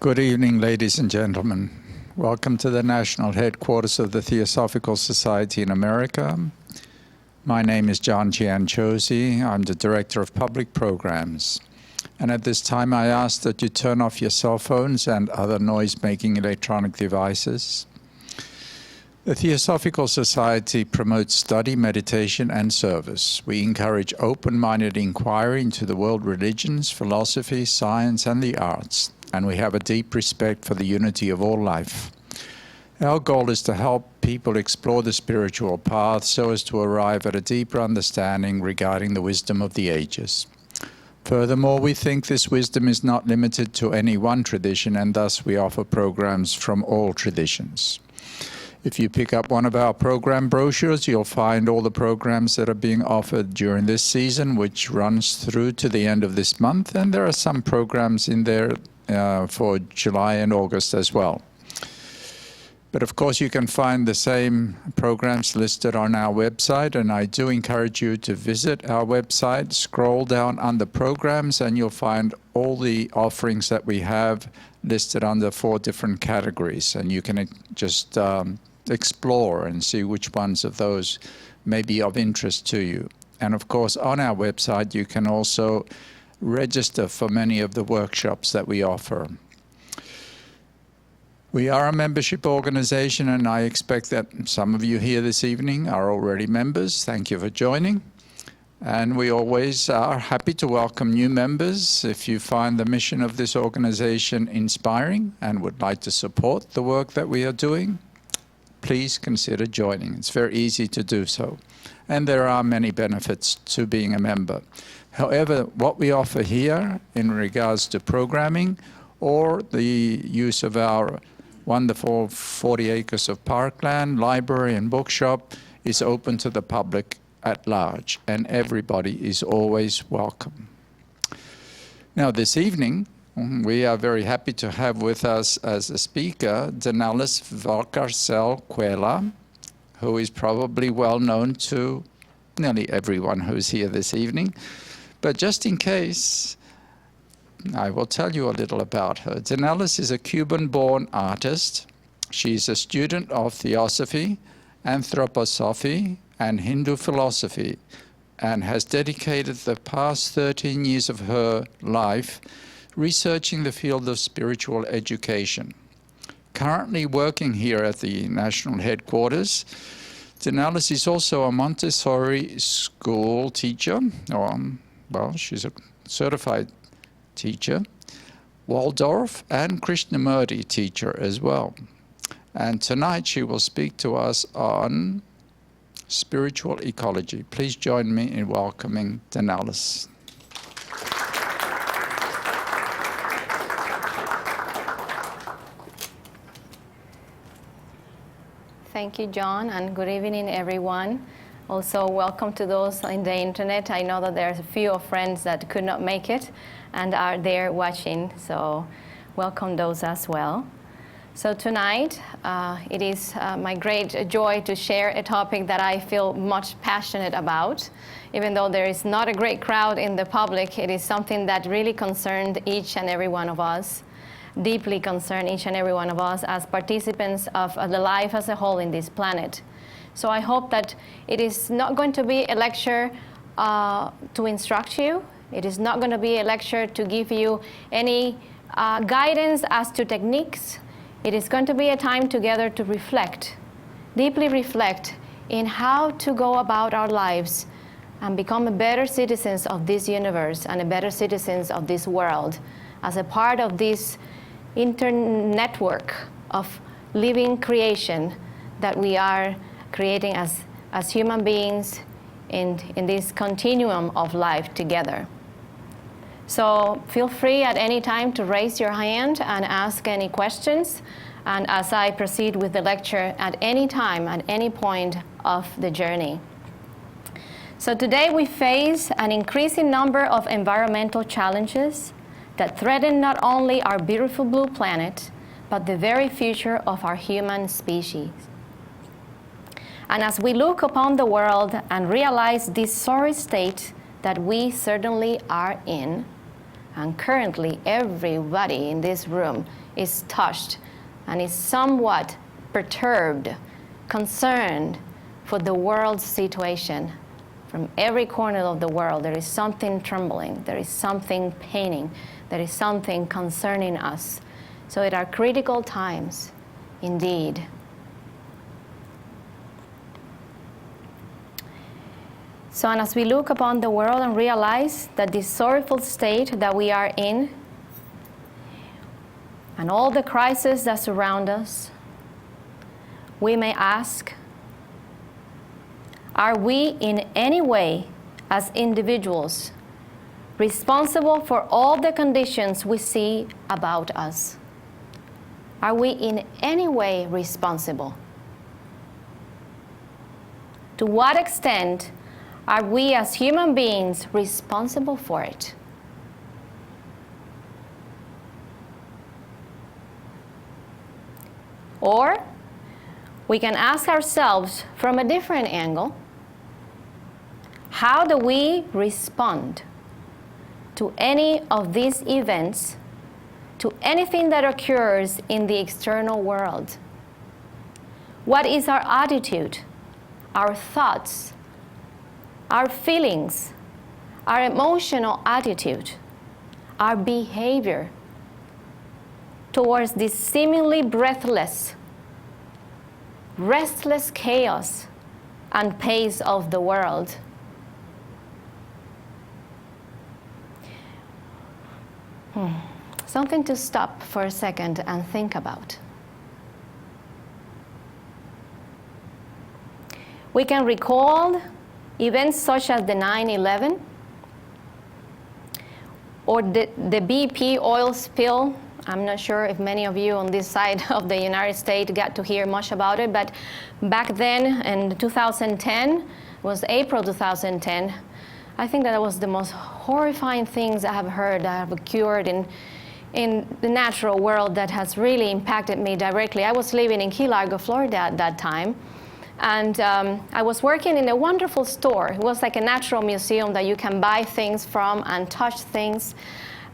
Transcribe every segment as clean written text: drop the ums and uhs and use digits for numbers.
Good evening, ladies and gentlemen. Welcome to the national headquarters of the Theosophical Society in America. My name is John Gianchosi. I'm the Director of Public Programs. And at this time, I ask that you turn off your cell phones and other noise-making electronic devices. The Theosophical Society promotes study, meditation, and service. We encourage open-minded inquiry into the world religions, philosophy, science, and the arts. And we have a deep respect for the unity of all life. Our goal is to help people explore the spiritual path so as to arrive at a deeper understanding regarding the wisdom of the ages. Furthermore, we think this wisdom is not limited to any one tradition, and thus we offer programs from all traditions. If you pick up one of our program brochures, you'll find all the programs that are being offered during this season, which runs through to the end of this month, and there are some programs in there for July and August as well. But of course, you can find the same programs listed on our website, and I do encourage you to visit our website, scroll down under programs, and you'll find all the offerings that we have listed under 4 different categories, and you can just explore and see which ones of those may be of interest to you. And of course, on our website, you can also register for many of the workshops that we offer. We are a membership organization, and I expect that some of you here this evening are already members. Thank you for joining. And we always are happy to welcome new members. If you find the mission of this organization inspiring and would like to support the work that we are doing, please consider joining. It's very easy to do so. And there are many benefits to being a member. However, what we offer here in regards to programming or the use of our wonderful 40 acres of parkland, library, and bookshop is open to the public at large, and everybody is always welcome. Now, this evening, we are very happy to have with us as a speaker Danelys Valcarcel Cuellar, who is probably well known to nearly everyone who's here this evening. But just in case, I will tell you a little about her. Danelys is a Cuban-born artist. She's a student of Theosophy, Anthroposophy, and Hindu philosophy, and has dedicated the past 13 years of her life researching the field of spiritual education. Currently working here at the national headquarters, Danelys is also a Montessori school teacher, well, she's a certified teacher, Waldorf and Krishnamurti teacher as well. And tonight she will speak to us on spiritual ecology. Please join me in welcoming Danelys. Thank you, John, and good evening, everyone. Also, welcome to those in the internet. I know that there's a few friends that could not make it and are there watching, so welcome those as well. So tonight, it is my great joy to share a topic that I feel much passionate about. Even though there is not a great crowd in the public, it is something that really concerned each and every one of us, deeply concerned each and every one of us as participants of the life as a whole in this planet. So I hope that it is not going to be a lecture to instruct you. It is not going to be a lecture to give you any guidance as to techniques. It is going to be a time together to reflect, deeply reflect in how to go about our lives and become a better citizens of this universe and a better citizens of this world as a part of this network of living creation that we are creating as human beings in this continuum of life together. So feel free at any time to raise your hand and ask any questions. And as I proceed with the lecture at any time, at any point of the journey. So today we face an increasing number of environmental challenges that threaten not only our beautiful blue planet, but the very future of our human species. And as we look upon the world and realize this sorry state that we certainly are in, And currently, everybody in this room is touched and is somewhat perturbed, concerned for the world's situation. From every corner of the world, there is something trembling, there is something paining, there is something concerning us. So it are critical times, indeed. So, and as we look upon the world and realize that this sorrowful state that we are in, and all the crises that surround us, we may ask, are we in any way, as individuals, responsible for all the conditions we see about us? Are we in any way responsible? To what extent are we as human beings responsible for it? Or we can ask ourselves from a different angle, how do we respond to any of these events, to anything that occurs in the external world? What is our attitude, our thoughts, our feelings, our emotional attitude, our behavior towards this seemingly breathless, restless chaos and pace of the world? Something to stop for a second and think about. We can recall events such as the 9/11 or the BP oil spill. I'm not sure if many of you on this side of the United States got to hear much about it, but back then in 2010, was April 2010, I think that was the most horrifying things I have heard that have occurred in the natural world that has really impacted me directly. I was living in Key Largo, Florida at that time. And I was working in a wonderful store. It was like a natural museum that you can buy things from and touch things.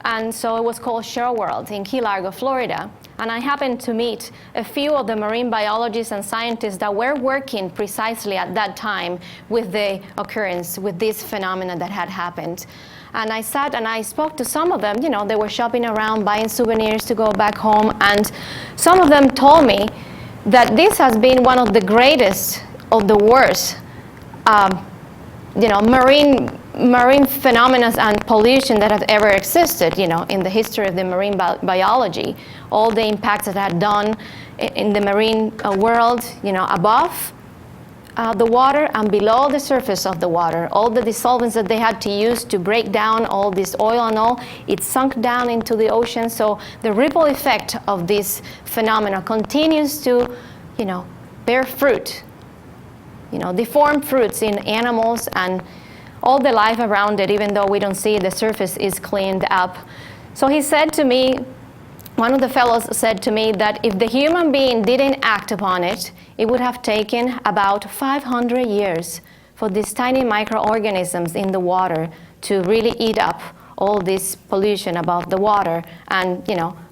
And so it was called Shore World in Key Largo, Florida. And I happened to meet a few of the marine biologists and scientists that were working precisely at that time with the occurrence, with this phenomena that had happened. And I sat and I spoke to some of them. You know, they were shopping around, buying souvenirs to go back home. And some of them told me that this has been one of the greatest of the worst, marine phenomena and pollution that have ever existed, in the history of the marine biology. All the impacts that had done in the marine world, above the water and below the surface of the water. All the dissolvents that they had to use to break down all this oil and all, it sunk down into the ocean. So the ripple effect of this phenomena continues to, bear fruit, deformed fruits in animals and all the life around it, even though we don't see it, the surface is cleaned up. So he said to me, one of the fellows said to me that if the human being didn't act upon it, it would have taken about 500 years for these tiny microorganisms in the water to really eat up all this pollution above the water and,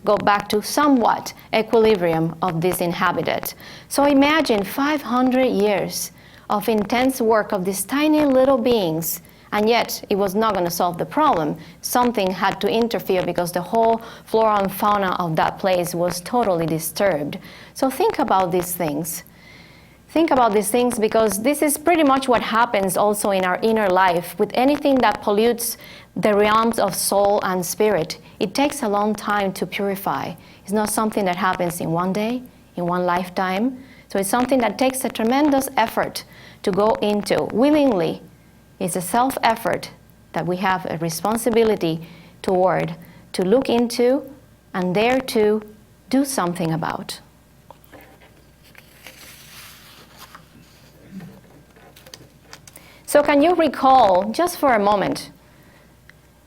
go back to somewhat equilibrium of this inhabited. So imagine 500 years of intense work of these tiny little beings, and yet it was not going to solve the problem. Something had to interfere because the whole flora and fauna of that place was totally disturbed. So think about these things. Think about these things because this is pretty much what happens also in our inner life with anything that pollutes the realms of soul and spirit. It takes a long time to purify. It's not something that happens in one day, in one lifetime. So it's something that takes a tremendous effort to go into willingly. It's a self-effort that we have a responsibility toward, to look into and dare to do something about. So can you recall, just for a moment,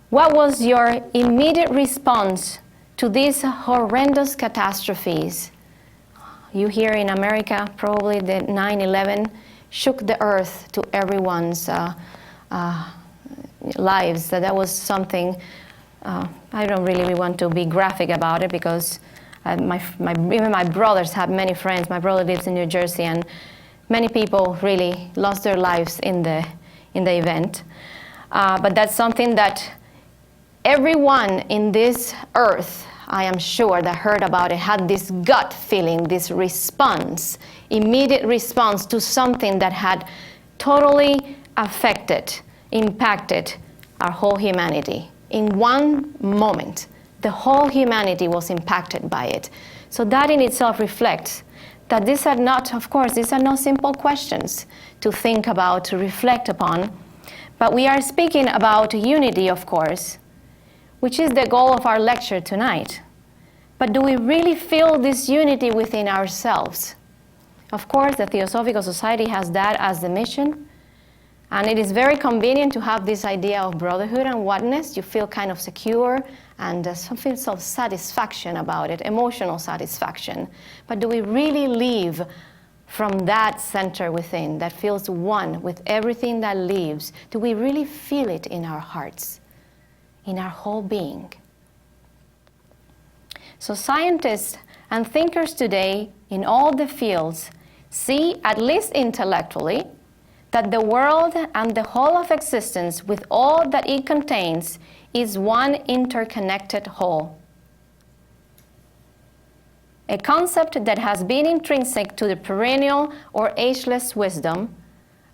what was your immediate response to these horrendous catastrophes? You here in America, probably the 9/11 shook the earth to everyone's lives. That was something I don't really want to be graphic about it because even my brothers have many friends. My brother lives in New Jersey, and many people really lost their lives in the event. But that's something that everyone in this earth, I am sure, that heard about it had this gut feeling, this response, immediate response to something that had totally affected, impacted our whole humanity. In one moment, the whole humanity was impacted by it. So that in itself reflects that these are not, of course, these are not simple questions to think about, to reflect upon. But we are speaking about unity, of course, which is the goal of our lecture tonight. But do we really feel this unity within ourselves? Of course, the Theosophical Society has that as the mission. And it is very convenient to have this idea of brotherhood and oneness. You feel kind of secure and some sense of satisfaction about it, emotional satisfaction. But do we really live from that center within that feels one with everything that lives? Do we really feel it in our hearts, in our whole being? So scientists and thinkers today in all the fields see, at least intellectually, that the world and the whole of existence with all that it contains is one interconnected whole. A concept that has been intrinsic to the perennial or ageless wisdom,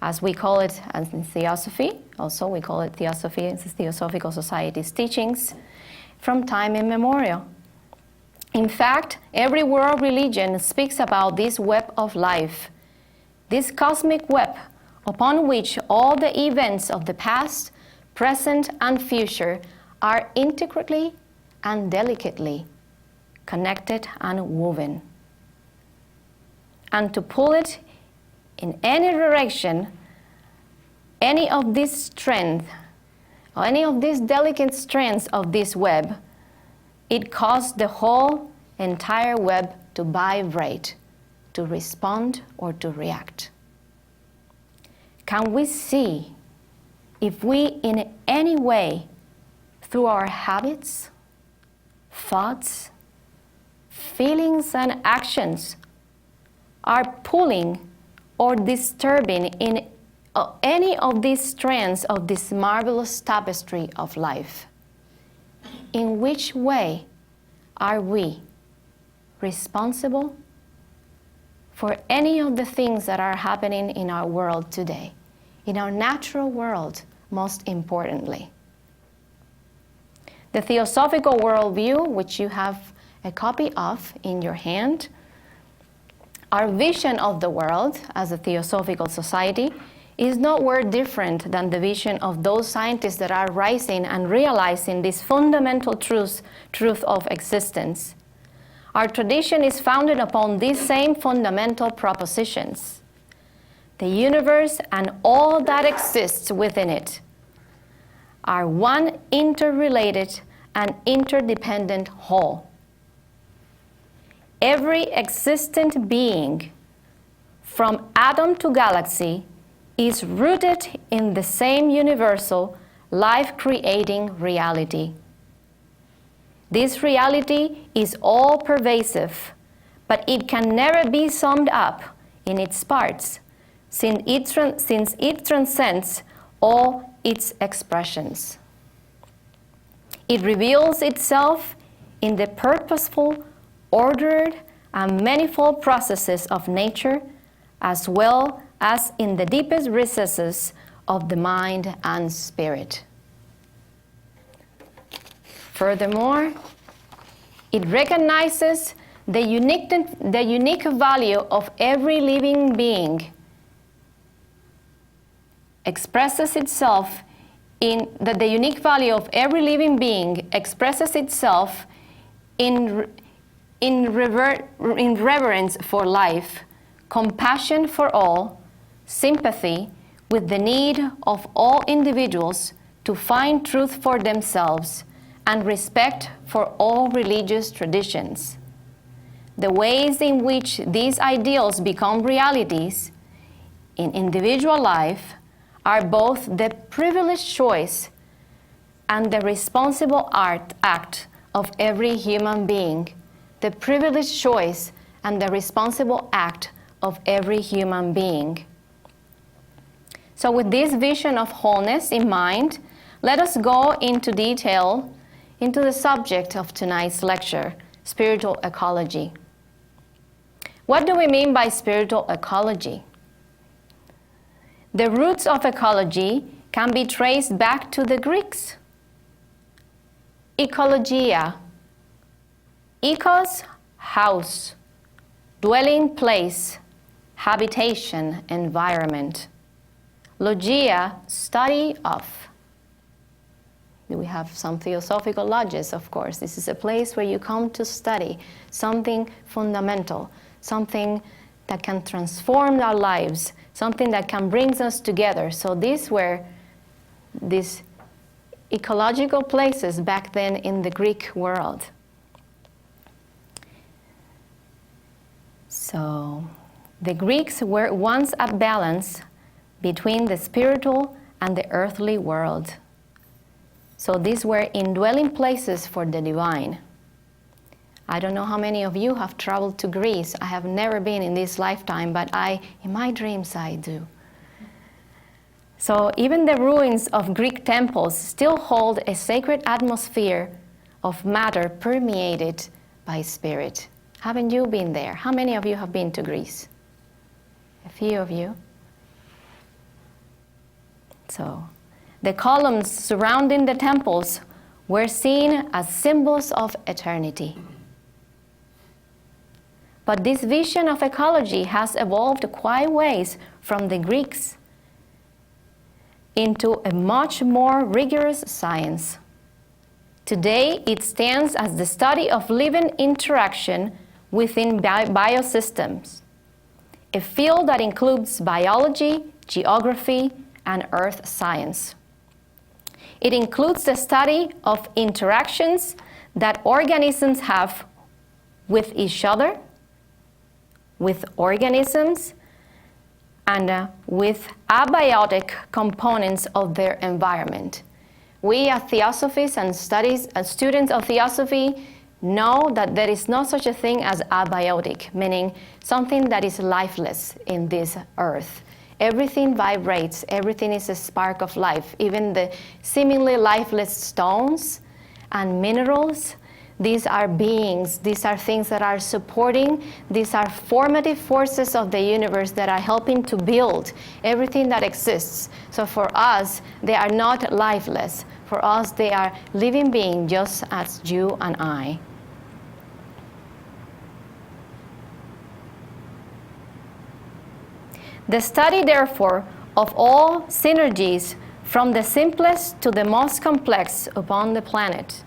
as we call it in Theosophy. Also, we call it Theosophy, it's the Theosophical Society's teachings, from time immemorial. In fact, every world religion speaks about this web of life, this cosmic web upon which all the events of the past, present, and future are intricately and delicately connected and woven. And to pull it in any direction, any of these strands, or any of these delicate strands of this web, it caused the whole entire web to vibrate, to respond, or to react. Can we see if we in any way, through our habits, thoughts, feelings, and actions, are pulling or disturbing in any of these strands of this marvelous tapestry of life? In which way are we responsible for any of the things that are happening in our world today, in our natural world, most importantly? The Theosophical worldview, which you have a copy of in your hand, our vision of the world as a Theosophical Society is nowhere different than the vision of those scientists that are rising and realizing this fundamental truth of existence. Our tradition is founded upon these same fundamental propositions. The universe and all that exists within it are one interrelated and interdependent whole. Every existent being, from atom to galaxy, is rooted in the same universal, life-creating reality. This reality is all-pervasive, but it can never be summed up in its parts, since it transcends all its expressions. It reveals itself in the purposeful, ordered, and manifold processes of nature, as well as in the deepest recesses of the mind and spirit. Furthermore, it recognizes the unique value of every living being, expresses itself in that the unique value of every living being expresses itself in reverence for life, compassion for all, sympathy with the need of all individuals to find truth for themselves, and respect for all religious traditions. The ways in which these ideals become realities in individual life are both the privileged choice and the responsible act of every human being, the privileged choice and the responsible act of every human being. So with this vision of wholeness in mind, let us go into detail into the subject of tonight's lecture, spiritual ecology. What do we mean by spiritual ecology? The roots of ecology can be traced back to the Greeks. Ecologia. Ecos, house. Dwelling place, habitation, environment. Logia, study of. We have some theosophical lodges, of course. This is a place where you come to study something fundamental, something that can transform our lives, something that can bring us together. So these were these ecological places back then in the Greek world. So the Greeks were once at balance between the spiritual and the earthly world. So these were indwelling places for the divine. I don't know how many of you have traveled to Greece. I have never been in this lifetime, but in my dreams I do. So even the ruins of Greek temples still hold a sacred atmosphere of matter permeated by spirit. Haven't you been there? How many of you have been to Greece? A few of you. So the columns surrounding the temples were seen as symbols of eternity. But this vision of ecology has evolved quite ways from the Greeks into a much more rigorous science. Today, it stands as the study of living interaction within biosystems, a field that includes biology, geography, and earth science. It includes the study of interactions that organisms have with each other, with organisms, and with abiotic components of their environment. We as Theosophists and students of Theosophy know that there is no such a thing as abiotic, meaning something that is lifeless in this earth. Everything vibrates, everything is a spark of life. Even the seemingly lifeless stones and minerals, these are beings, these are things that are supporting, these are formative forces of the universe that are helping to build everything that exists. So for us, they are not lifeless. For us, they are living beings just as you and I. The study, therefore, of all synergies from the simplest to the most complex upon the planet.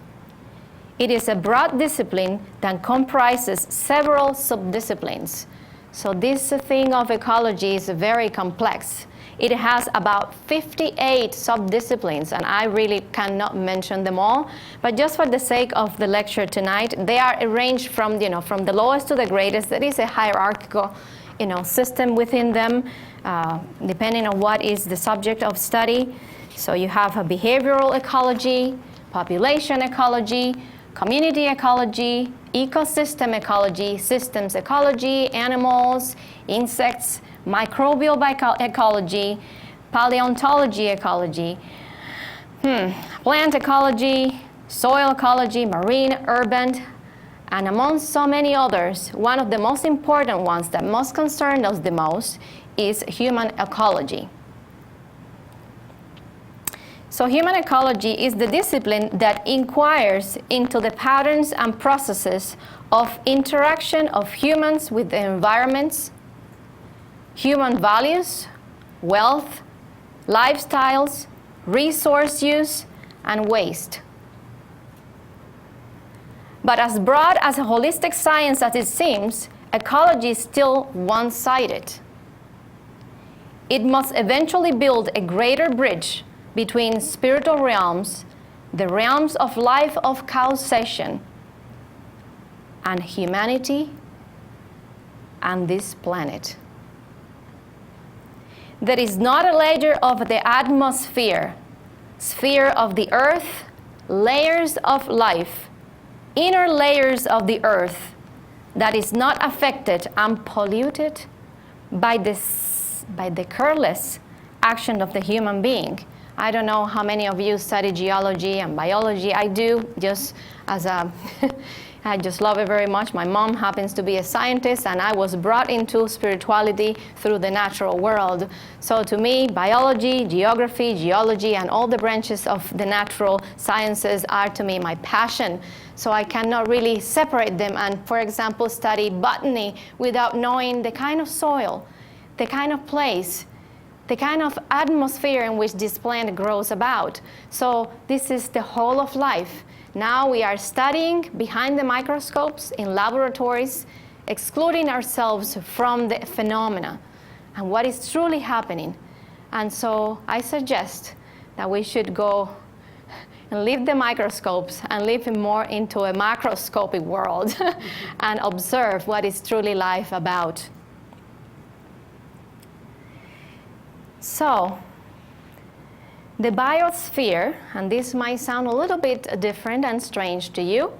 It is a broad discipline that comprises several subdisciplines. So this thing of ecology is very complex. It has about 58 subdisciplines, and I really cannot mention them all. But just for the sake of the lecture tonight, they are arranged from the lowest to the greatest. There is a hierarchical system within them, depending on what is the subject of study. So you have a behavioral ecology, population ecology, community ecology, ecosystem ecology, systems ecology, animals, insects, microbial ecology, paleontology ecology, plant ecology, soil ecology, marine, urban, and among so many others, one of the most important ones that most concern us the most is human ecology. So human ecology is the discipline that inquires into the patterns and processes of interaction of humans with the environments, human values, wealth, lifestyles, resource use, and waste. But as broad as a holistic science as it seems, ecology is still one-sided. It must eventually build a greater bridge between spiritual realms, the realms of life of causation, and humanity and this planet. There is not a layer of the atmosphere, sphere of the earth layers of life, inner layers of the earth that is not affected and polluted by the careless action of the human being. I don't know how many of you study geology and biology. I do, just as a I just love it very much. My mom happens to be a scientist, and I was brought into spirituality through the natural world. So to me, biology, geography, geology, and all the branches of the natural sciences are to me my passion. So I cannot really separate them and, for example, study botany without knowing the kind of soil, the kind of place, the kind of atmosphere in which this plant grows about. So this is the whole of life. Now we are studying behind the microscopes in laboratories, excluding ourselves from the phenomena and what is truly happening. And so I suggest that we should go and leave the microscopes and live more into a macroscopic world and observe what is truly life about. So, the biosphere, and this might sound a little bit different and strange to you,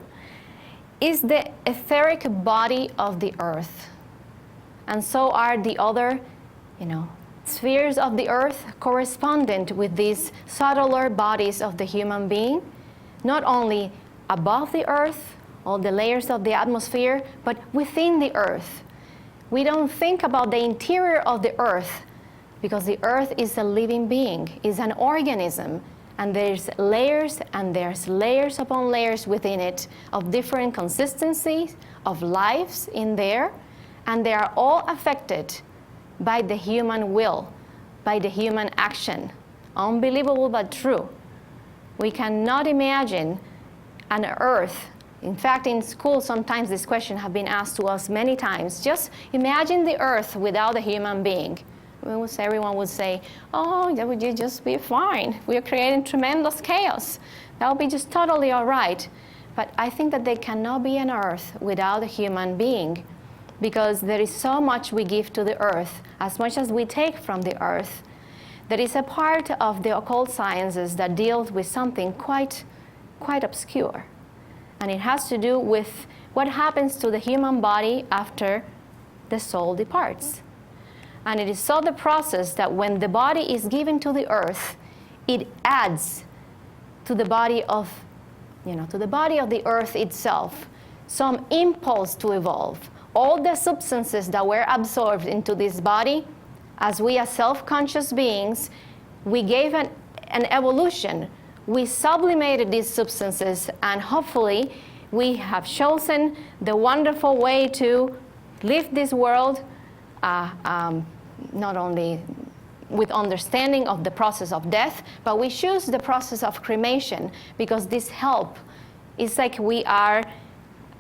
is the etheric body of the earth. And so are the other, spheres of the earth correspondent with these subtler bodies of the human being, not only above the earth, all the layers of the atmosphere, but within the earth. We don't think about the interior of the earth, because the earth is a living being, is an organism, and there's layers upon layers within it of different consistencies of lives in there, and they are all affected by the human will, by the human action. Unbelievable but true. We cannot imagine an earth. In fact, in school, sometimes this question has been asked to us many times. Just imagine the earth without a human being. Everyone would say, oh, that would just be fine. We are creating tremendous chaos. That would be just totally all right. But I think that there cannot be an earth without a human being, because there is so much we give to the earth, as much as we take from the earth. There is a part of the occult sciences that deals with something quite obscure. And it has to do with what happens to the human body after the soul departs. And it is so the process that when the body is given to the earth, it adds to the body of, to the body of the earth itself, some impulse to evolve. All the substances that were absorbed into this body, as we as self-conscious beings, we gave an evolution. We sublimated these substances, and hopefully we have chosen the wonderful way to live this world, not only with understanding of the process of death, but we choose the process of cremation, because this help is like we are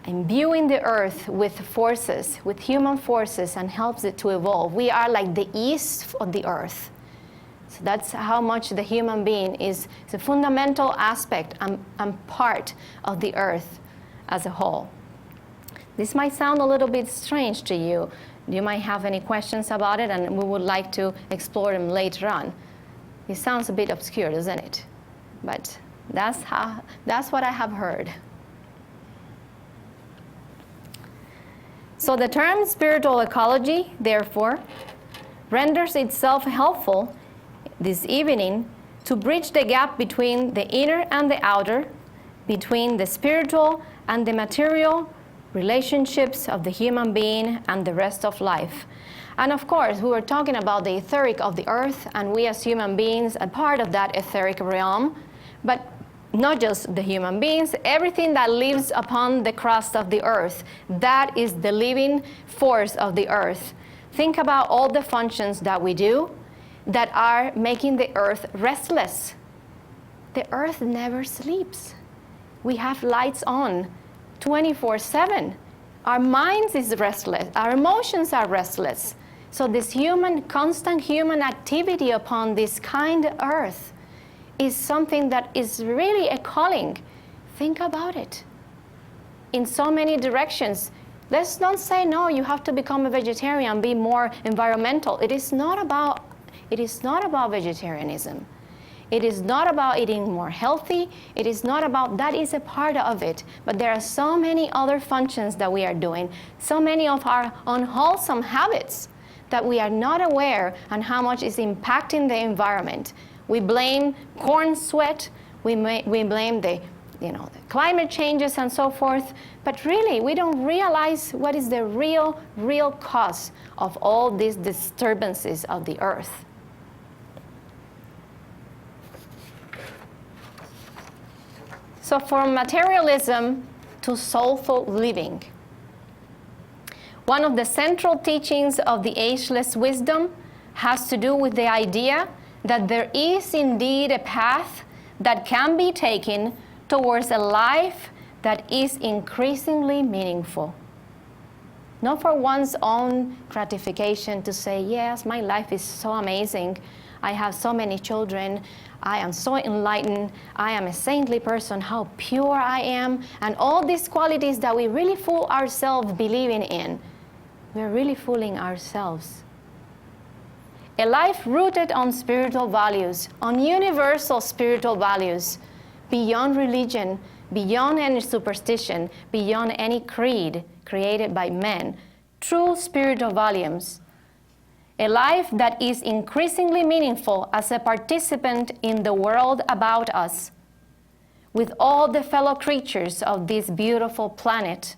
imbuing the earth with forces, with human forces, and helps it to evolve. We are like the yeast of the earth. So that's how much the human being is a fundamental aspect and part of the earth as a whole. This might sound a little bit strange to you. You might have any questions about it, and we would like to explore them later on. It sounds a bit obscure, doesn't it? But that's what I have heard. So the term spiritual ecology, therefore, renders itself helpful this evening to bridge the gap between the inner and the outer, between the spiritual and the material relationships of the human being and the rest of life. And of course, we were talking about the etheric of the earth, and we as human beings are part of that etheric realm, but not just the human beings, everything that lives upon the crust of the earth. That is the living force of the earth. Think about all the functions that we do that are making the earth restless. The earth never sleeps. We have lights on 24/7. Our minds is restless. Our emotions are restless. So this constant human activity upon this kind earth is something that is really a calling. Think about it. In so many directions. Let's not say, no, you have to become a vegetarian, be more environmental. It is not about vegetarianism. It is not about eating more healthy. It is not about, that is a part of it. But there are so many other functions that we are doing, so many of our unwholesome habits that we are not aware on how much is impacting the environment. We blame corn sweat, we blame the climate changes and so forth, but really we don't realize what is the real cause of all these disturbances of the earth. So from materialism to soulful living. One of the central teachings of the Ageless Wisdom has to do with the idea that there is indeed a path that can be taken towards a life that is increasingly meaningful. Not for one's own gratification to say, yes, my life is so amazing. I have so many children. I am so enlightened. I am a saintly person. How pure I am. And all these qualities that we really fool ourselves believing in. We're really fooling ourselves. A life rooted on spiritual values, on universal spiritual values, beyond religion, beyond any superstition, beyond any creed created by men, true spiritual values. A life that is increasingly meaningful as a participant in the world about us, with all the fellow creatures of this beautiful planet.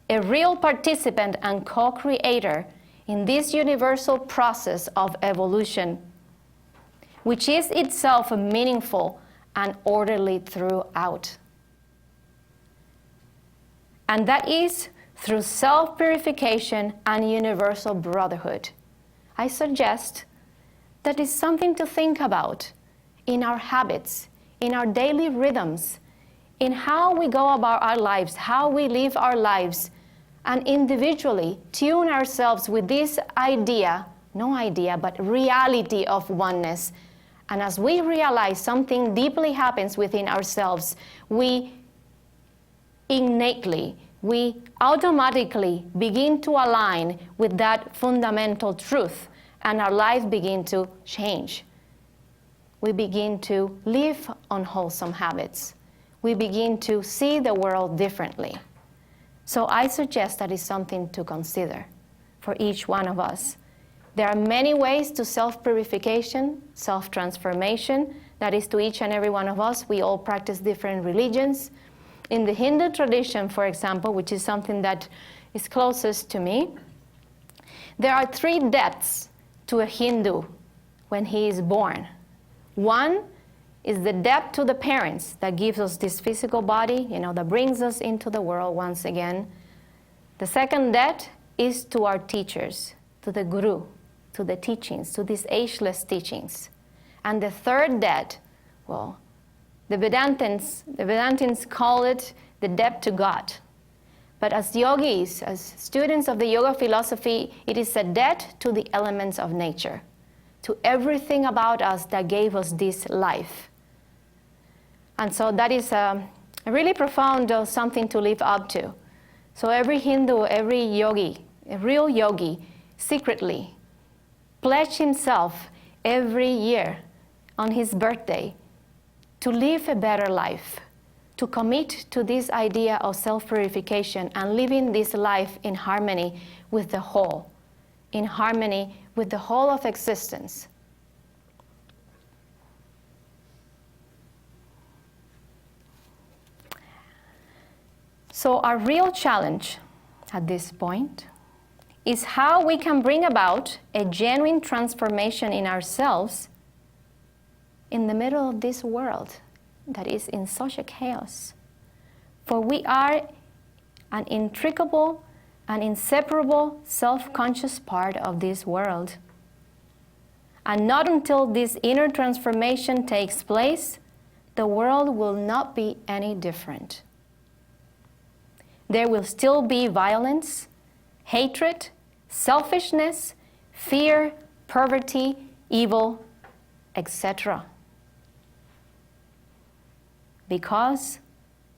A real participant and co-creator in this universal process of evolution, which is itself meaningful and orderly throughout. And that is through self-purification and universal brotherhood. I suggest that is something to think about in our habits, in our daily rhythms, in how we go about our lives, how we live our lives, and individually tune ourselves with this idea, no idea, but reality of oneness. And as we realize something deeply happens within ourselves, we innately, we automatically begin to align with that fundamental truth, and our lives begin to change. We begin to live unwholesome habits. We begin to see the world differently. So I suggest that is something to consider for each one of us. There are many ways to self-purification, self-transformation. That is to each and every one of us. We all practice different religions. In the Hindu tradition, for example, which is something that is closest to me, there are 3 deaths to a Hindu when he is born. One is the debt to the parents that gives us this physical body, that brings us into the world once again. The second debt is to our teachers, to the guru, to the teachings, to these ageless teachings. And the third debt, well, the Vedantins call it the debt to God. But as yogis, as students of the yoga philosophy, it is a debt to the elements of nature, to everything about us that gave us this life. And so that is a really profound something to live up to. So every Hindu, every yogi, a real yogi, secretly pledge himself every year on his birthday to live a better life, to commit to this idea of self-purification and living this life in harmony with the whole, in harmony with the whole of existence. So our real challenge at this point is how we can bring about a genuine transformation in ourselves in the middle of this world that is in such a chaos. For we are an intricable and inseparable self-conscious part of this world. And not until this inner transformation takes place, the world will not be any different. There will still be violence, hatred, selfishness, fear, poverty, evil, etc. Because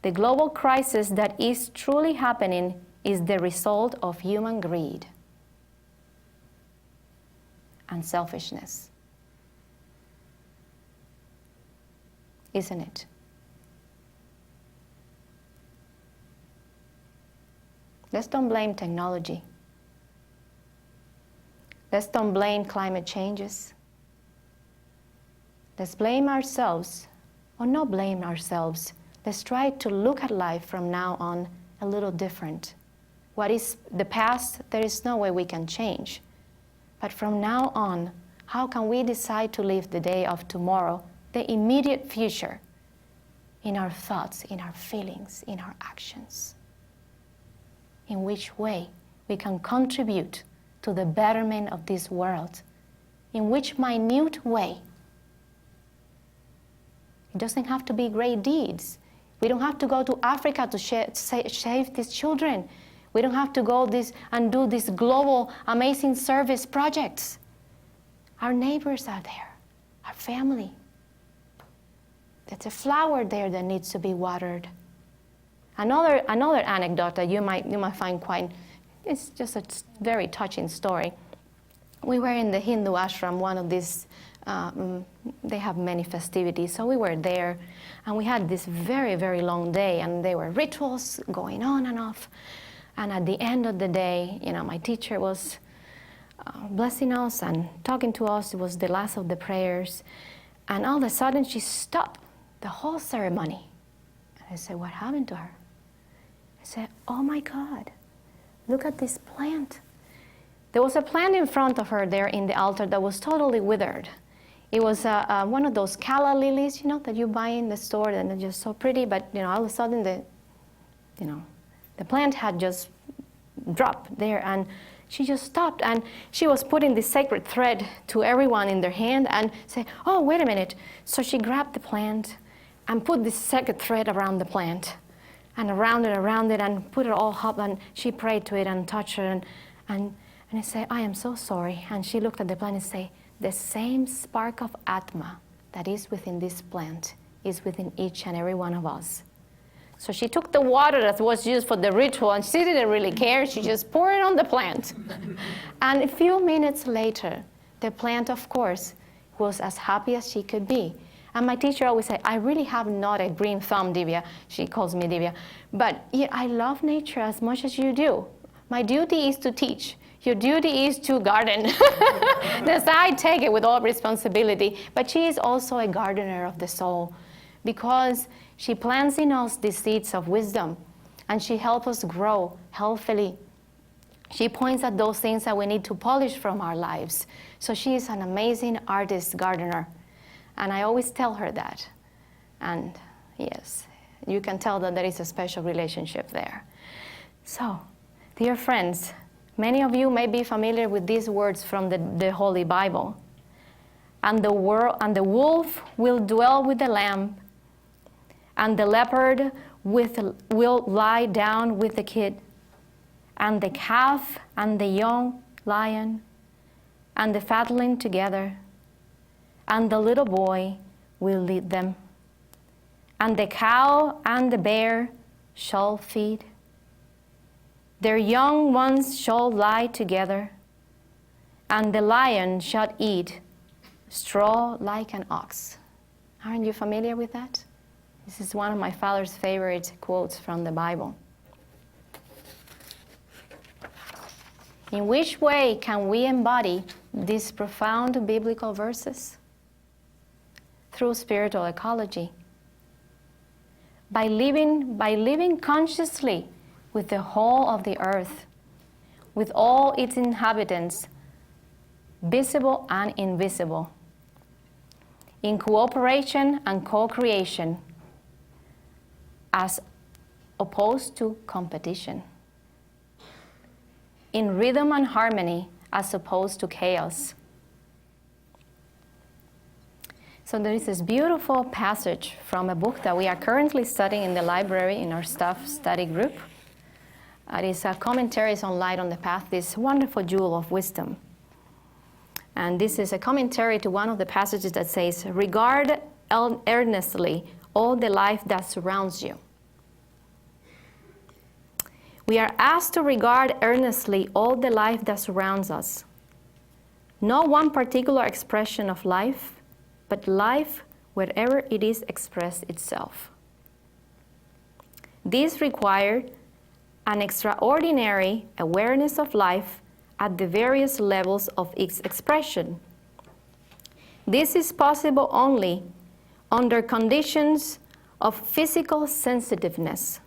the global crisis that is truly happening is the result of human greed and selfishness. isn't it? Let's don't blame technology. Let's don't blame climate changes. Let's blame ourselves, or not blame ourselves. Let's try to look at life from now on a little different. What is the past, there is no way we can change. But from now on, how can we decide to live the day of tomorrow, the immediate future, in our thoughts, in our feelings, in our actions? In which way we can contribute to the betterment of this world? In which minute way? It doesn't have to be great deeds. We don't have to go to Africa to save these children. We don't have to go and do these global amazing service projects. Our neighbors are there, our family. There's a flower there that needs to be watered. Another anecdote that you might find quite, it's just a very touching story. We were in the Hindu ashram, one of these, they have many festivities, so we were there, and we had this very, very long day, and there were rituals going on and off. And at the end of the day, my teacher was blessing us and talking to us. It was the last of the prayers, and all of a sudden she stopped the whole ceremony. And I said, what happened to her? I said, oh my God, look at this plant. There was a plant in front of her there in the altar that was totally withered. It was one of those calla lilies, that you buy in the store, and they're just so pretty, but all of a sudden the plant had just dropped there, and she just stopped, and she was putting the sacred thread to everyone in their hand and say, oh, wait a minute. So she grabbed the plant and put the sacred thread around the plant and around it and put it all up, and she prayed to it and touched it, and I said, I am so sorry. And she looked at the plant and said, the same spark of Atma that is within this plant is within each and every one of us. So she took the water that was used for the ritual, and she didn't really care. She just poured it on the plant. And a few minutes later, the plant, of course, was as happy as she could be. And my teacher always said, I really have not a green thumb, Divya. She calls me Divya. But yeah, I love nature as much as you do. My duty is to teach. Your duty is to garden. Thus I take it with all responsibility. But she is also a gardener of the soul, because she plants in us the seeds of wisdom, and she helps us grow healthily. She points at those things that we need to polish from our lives. So she is an amazing artist gardener. And I always tell her that. And yes, you can tell that there is a special relationship there. So, dear friends, many of you may be familiar with these words from the Holy Bible. And the wolf will dwell with the lamb, and the leopard will lie down with the kid, and the calf and the young lion and the fatling together, and the little boy will lead them. And the cow and the bear shall feed. Their young ones shall lie together, and the lion shall eat straw like an ox. Aren't you familiar with that? This is one of my father's favorite quotes from the Bible. In which way can we embody these profound biblical verses? Through spiritual ecology. By living consciously with the whole of the earth, with all its inhabitants, visible and invisible, in cooperation and co-creation, as opposed to competition, in rhythm and harmony as opposed to chaos. So there is this beautiful passage from a book that we are currently studying in the library in our staff study group. It is a commentaries on Light on the Path, this wonderful jewel of wisdom. And this is a commentary to one of the passages that says, regard earnestly all the life that surrounds you. We are asked to regard earnestly all the life that surrounds us. Not one particular expression of life, but life wherever it is expressed itself. This required an extraordinary awareness of life at the various levels of its expression. This is possible only under conditions of physical sensitiveness,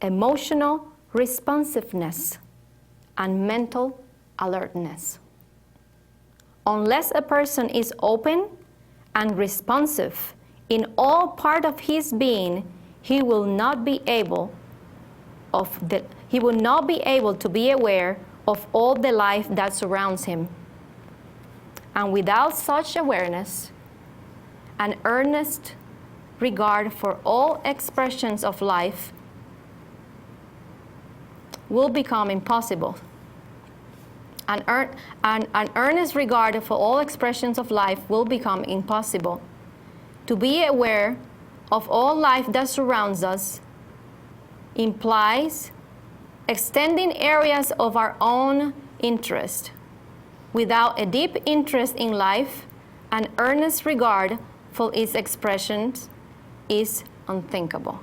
emotional responsiveness, and mental alertness. Unless a person is open and responsive in all part of his being, he will not be able to be aware of all the life that surrounds him. And without such awareness, an earnest regard for all expressions of life will become impossible. An earnest regard for all expressions of life will become impossible. To be aware of all life that surrounds us implies extending areas of our own interest. Without a deep interest in life, an earnest regard for its expressions is unthinkable.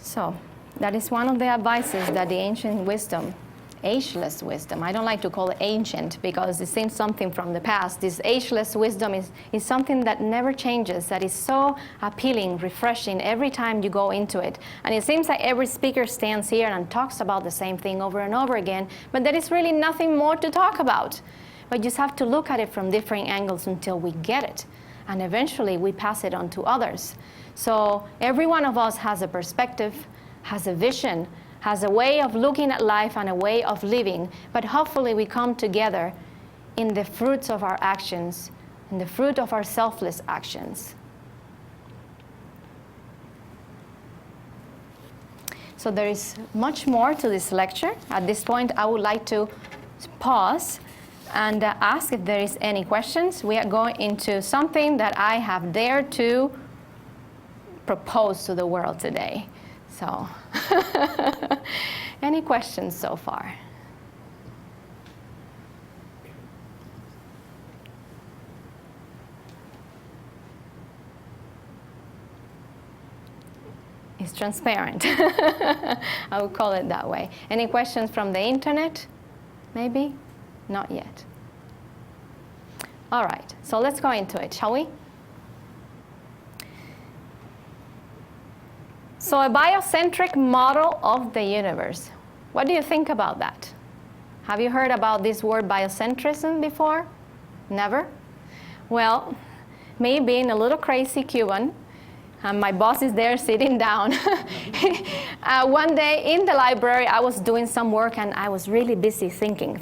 So, that is one of the advices that the ancient wisdom, ageless wisdom, I don't like to call it ancient because it seems something from the past. This ageless wisdom is something that never changes, that is so appealing, refreshing every time you go into it. And it seems like every speaker stands here and talks about the same thing over and over again, but there is really nothing more to talk about. But you just have to look at it from different angles until we get it. And eventually we pass it on to others. So every one of us has a perspective, has a vision, has a way of looking at life and a way of living, but hopefully we come together in the fruits of our actions, in the fruit of our selfless actions. So there is much more to this lecture. At this point, I would like to pause and ask if there is any questions. We are going into something that I have dared to propose to the world today. So, any questions so far? It's transparent. I would call it that way. Any questions from the internet? Maybe? Not yet. All right, so let's go into it, shall we? So a biocentric model of the universe. What do you think about that? Have you heard about this word biocentrism before? Never? Well, me being a little crazy Cuban, and my boss is there sitting down. One day in the library, I was doing some work and I was really busy thinking.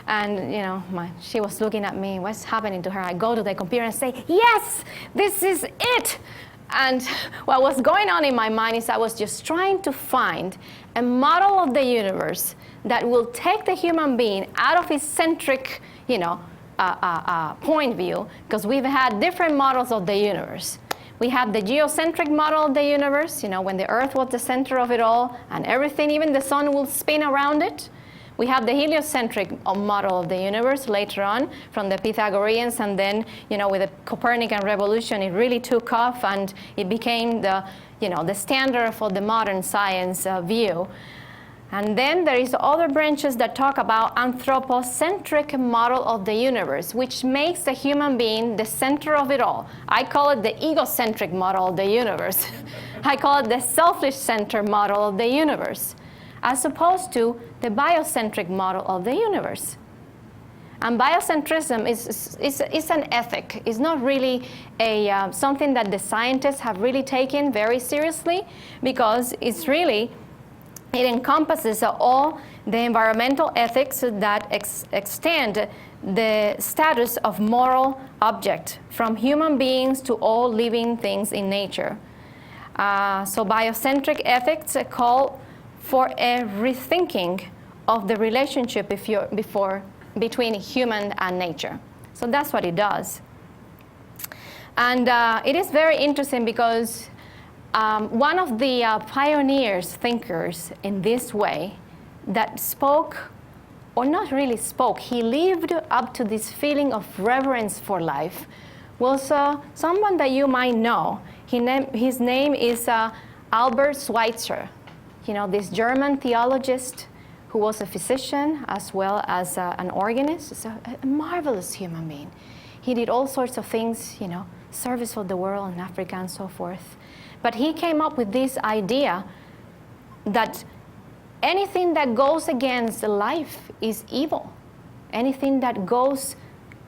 And you know, she was looking at me, what's happening to her? I go to the computer and say, yes, this is it. And what was going on in my mind is I was just trying to find a model of the universe that will take the human being out of his centric, point view, because we've had different models of the universe. We have the geocentric model of the universe, when the Earth was the center of it all, and everything, even the sun, will spin around it. We have the heliocentric model of the universe later on from the Pythagoreans, and then, with the Copernican revolution, it really took off and it became the standard for the modern science view. And then there is other branches that talk about anthropocentric model of the universe, which makes the human being the center of it all. I call it the egocentric model of the universe. I call it the selfish-centered model of the universe, as opposed to the biocentric model of the universe. And biocentrism is an ethic. It's not really something that the scientists have really taken very seriously, because it encompasses all the environmental ethics that extend the status of moral object from human beings to all living things in nature. So biocentric ethics call for a rethinking of the relationship between human and nature. So that's what it does. And it is very interesting because one of the thinkers in this way, that spoke or not really spoke, he lived up to this feeling of reverence for life, was someone that you might know. His name is Albert Schweitzer, this German theologist who was a physician as well as an organist. So a marvelous human being. He did all sorts of things, service for the world in Africa and so forth. But he came up with this idea that anything that goes against life is evil. Anything that goes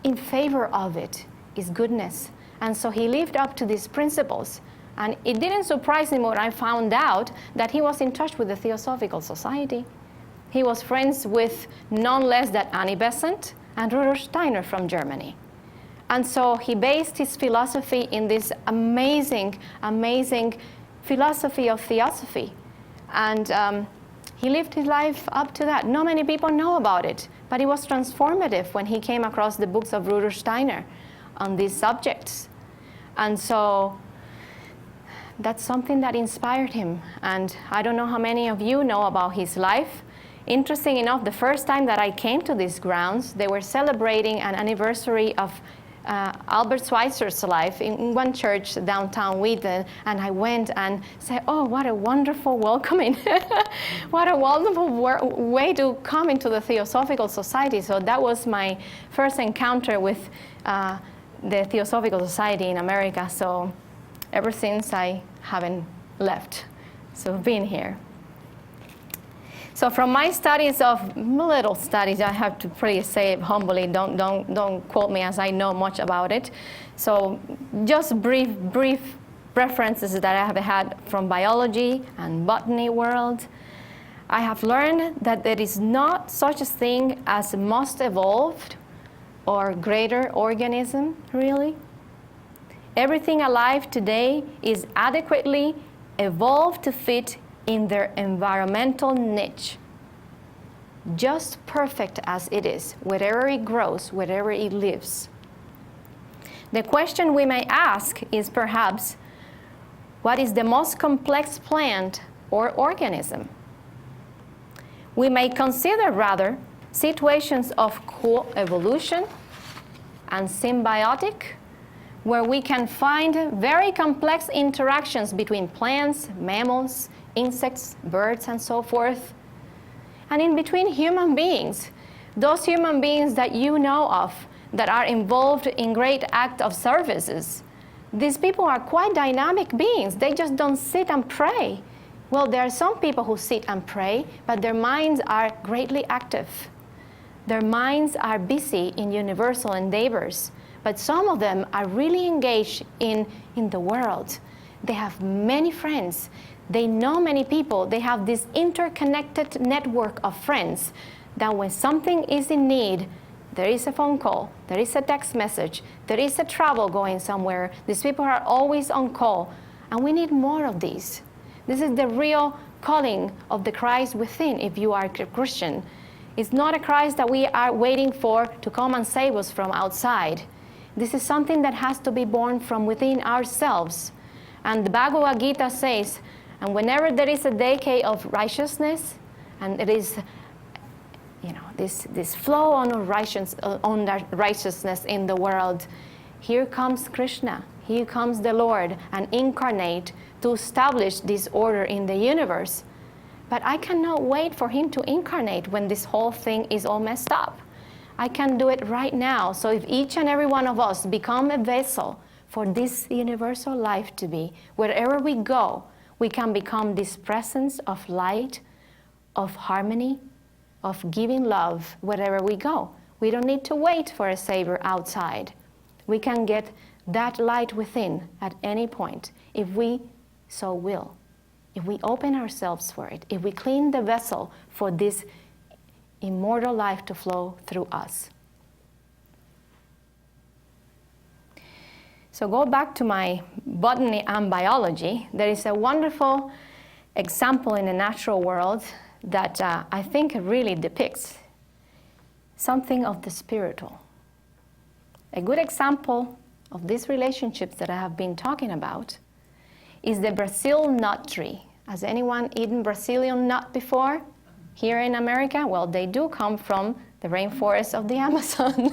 in favor of it is goodness. And so he lived up to these principles. And it didn't surprise me when I found out that he was in touch with the Theosophical Society. He was friends with none less than Annie Besant and Rudolf Steiner from Germany. And so he based his philosophy in this amazing, amazing philosophy of Theosophy. And he lived his life up to that. Not many people know about it, but it was transformative when he came across the books of Rudolf Steiner on these subjects. And so that's something that inspired him. And I don't know how many of you know about his life. Interesting enough, the first time that I came to these grounds, they were celebrating an anniversary of Albert Schweitzer's life in one church downtown Wheaton, and I went and said, oh, what a wonderful welcoming. What a wonderful way to come into the Theosophical Society. So that was my first encounter with the Theosophical Society in America. So ever since, I haven't left. So I've been here. So from my little studies, I have to pretty say it humbly, don't quote me as I know much about it. So just brief references that I have had from biology and botany world. I have learned that there is not such a thing as most evolved or greater organism, really. Everything alive today is adequately evolved to fit in their environmental niche, just perfect as it is, wherever it grows, wherever it lives. The question we may ask is perhaps, what is the most complex plant or organism? We may consider rather situations of co-evolution and symbiotic, where we can find very complex interactions between plants, mammals, insects, birds, and so forth. And in between human beings, those human beings that you know of that are involved in great act of services, these people are quite dynamic beings. They just don't sit and pray. Well, there are some people who sit and pray, but their minds are greatly active. Their minds are busy in universal endeavors, but some of them are really engaged in the world. They have many friends. They know many people. They have this interconnected network of friends that when something is in need, there is a phone call, there is a text message, there is a travel going somewhere. These people are always on call, and we need more of these. This is the real calling of the Christ within if you are a Christian. It's not a Christ that we are waiting for to come and save us from outside. This is something that has to be born from within ourselves. And the Bhagavad Gita says, and whenever there is a decay of righteousness, and it is, this flow on righteousness in the world, here comes Krishna, here comes the Lord, and incarnate to establish this order in the universe. But I cannot wait for him to incarnate when this whole thing is all messed up. I can do it right now. So if each and every one of us become a vessel for this universal life to be, wherever we go, we can become this presence of light, of harmony, of giving love wherever we go. We don't need to wait for a savior outside. We can get that light within at any point if we so will. If we open ourselves for it, if we clean the vessel for this immortal life to flow through us. So go back to my botany and biology. There is a wonderful example in the natural world that I think really depicts something of the spiritual. A good example of these relationships that I have been talking about is the Brazil nut tree. Has anyone eaten Brazilian nut before? here in America? Well, they do come from the rainforest of the Amazon.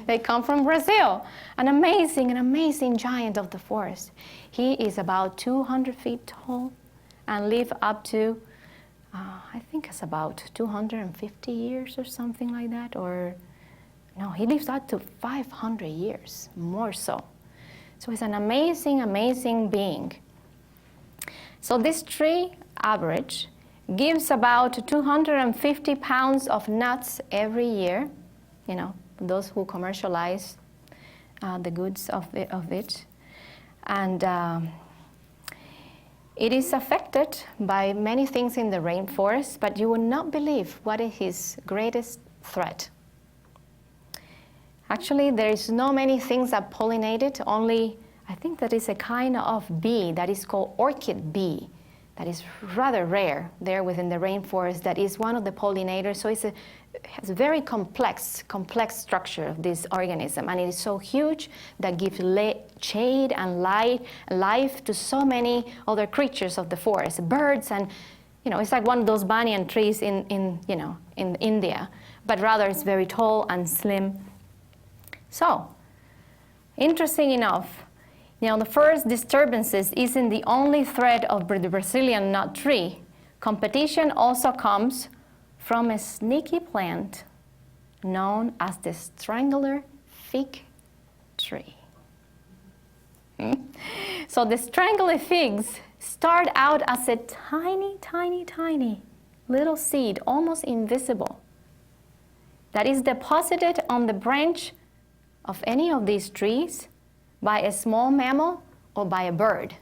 They come from Brazil. An amazing giant of the forest. He is about 200 feet tall and live up to, I think it's about 250 years or something like that. Or, no, he lives up to 500 years, more so. So he's an amazing being. So this tree average gives about 250 pounds of nuts every year, you know, those who commercialize the goods of it. And it is affected by many things in the rainforest, but you will not believe what is his greatest threat. Actually, there is no many things that pollinate it, only I think that is a kind of bee that is called orchid bee. That is rather rare there within the rainforest. That is one of the pollinators. So it has a very complex structure of this organism. And it is so huge that gives shade and life to so many other creatures of the forest, birds, and you know, it's like one of those banyan trees in India. But rather it's very tall and slim. So, interesting enough, you know, the first disturbances isn't the only threat of the Brazilian nut tree. Competition also comes from a sneaky plant known as the strangler fig tree. So the strangler figs start out as a tiny little seed, almost invisible, that is deposited on the branch of any of these trees by a small mammal or by a bird.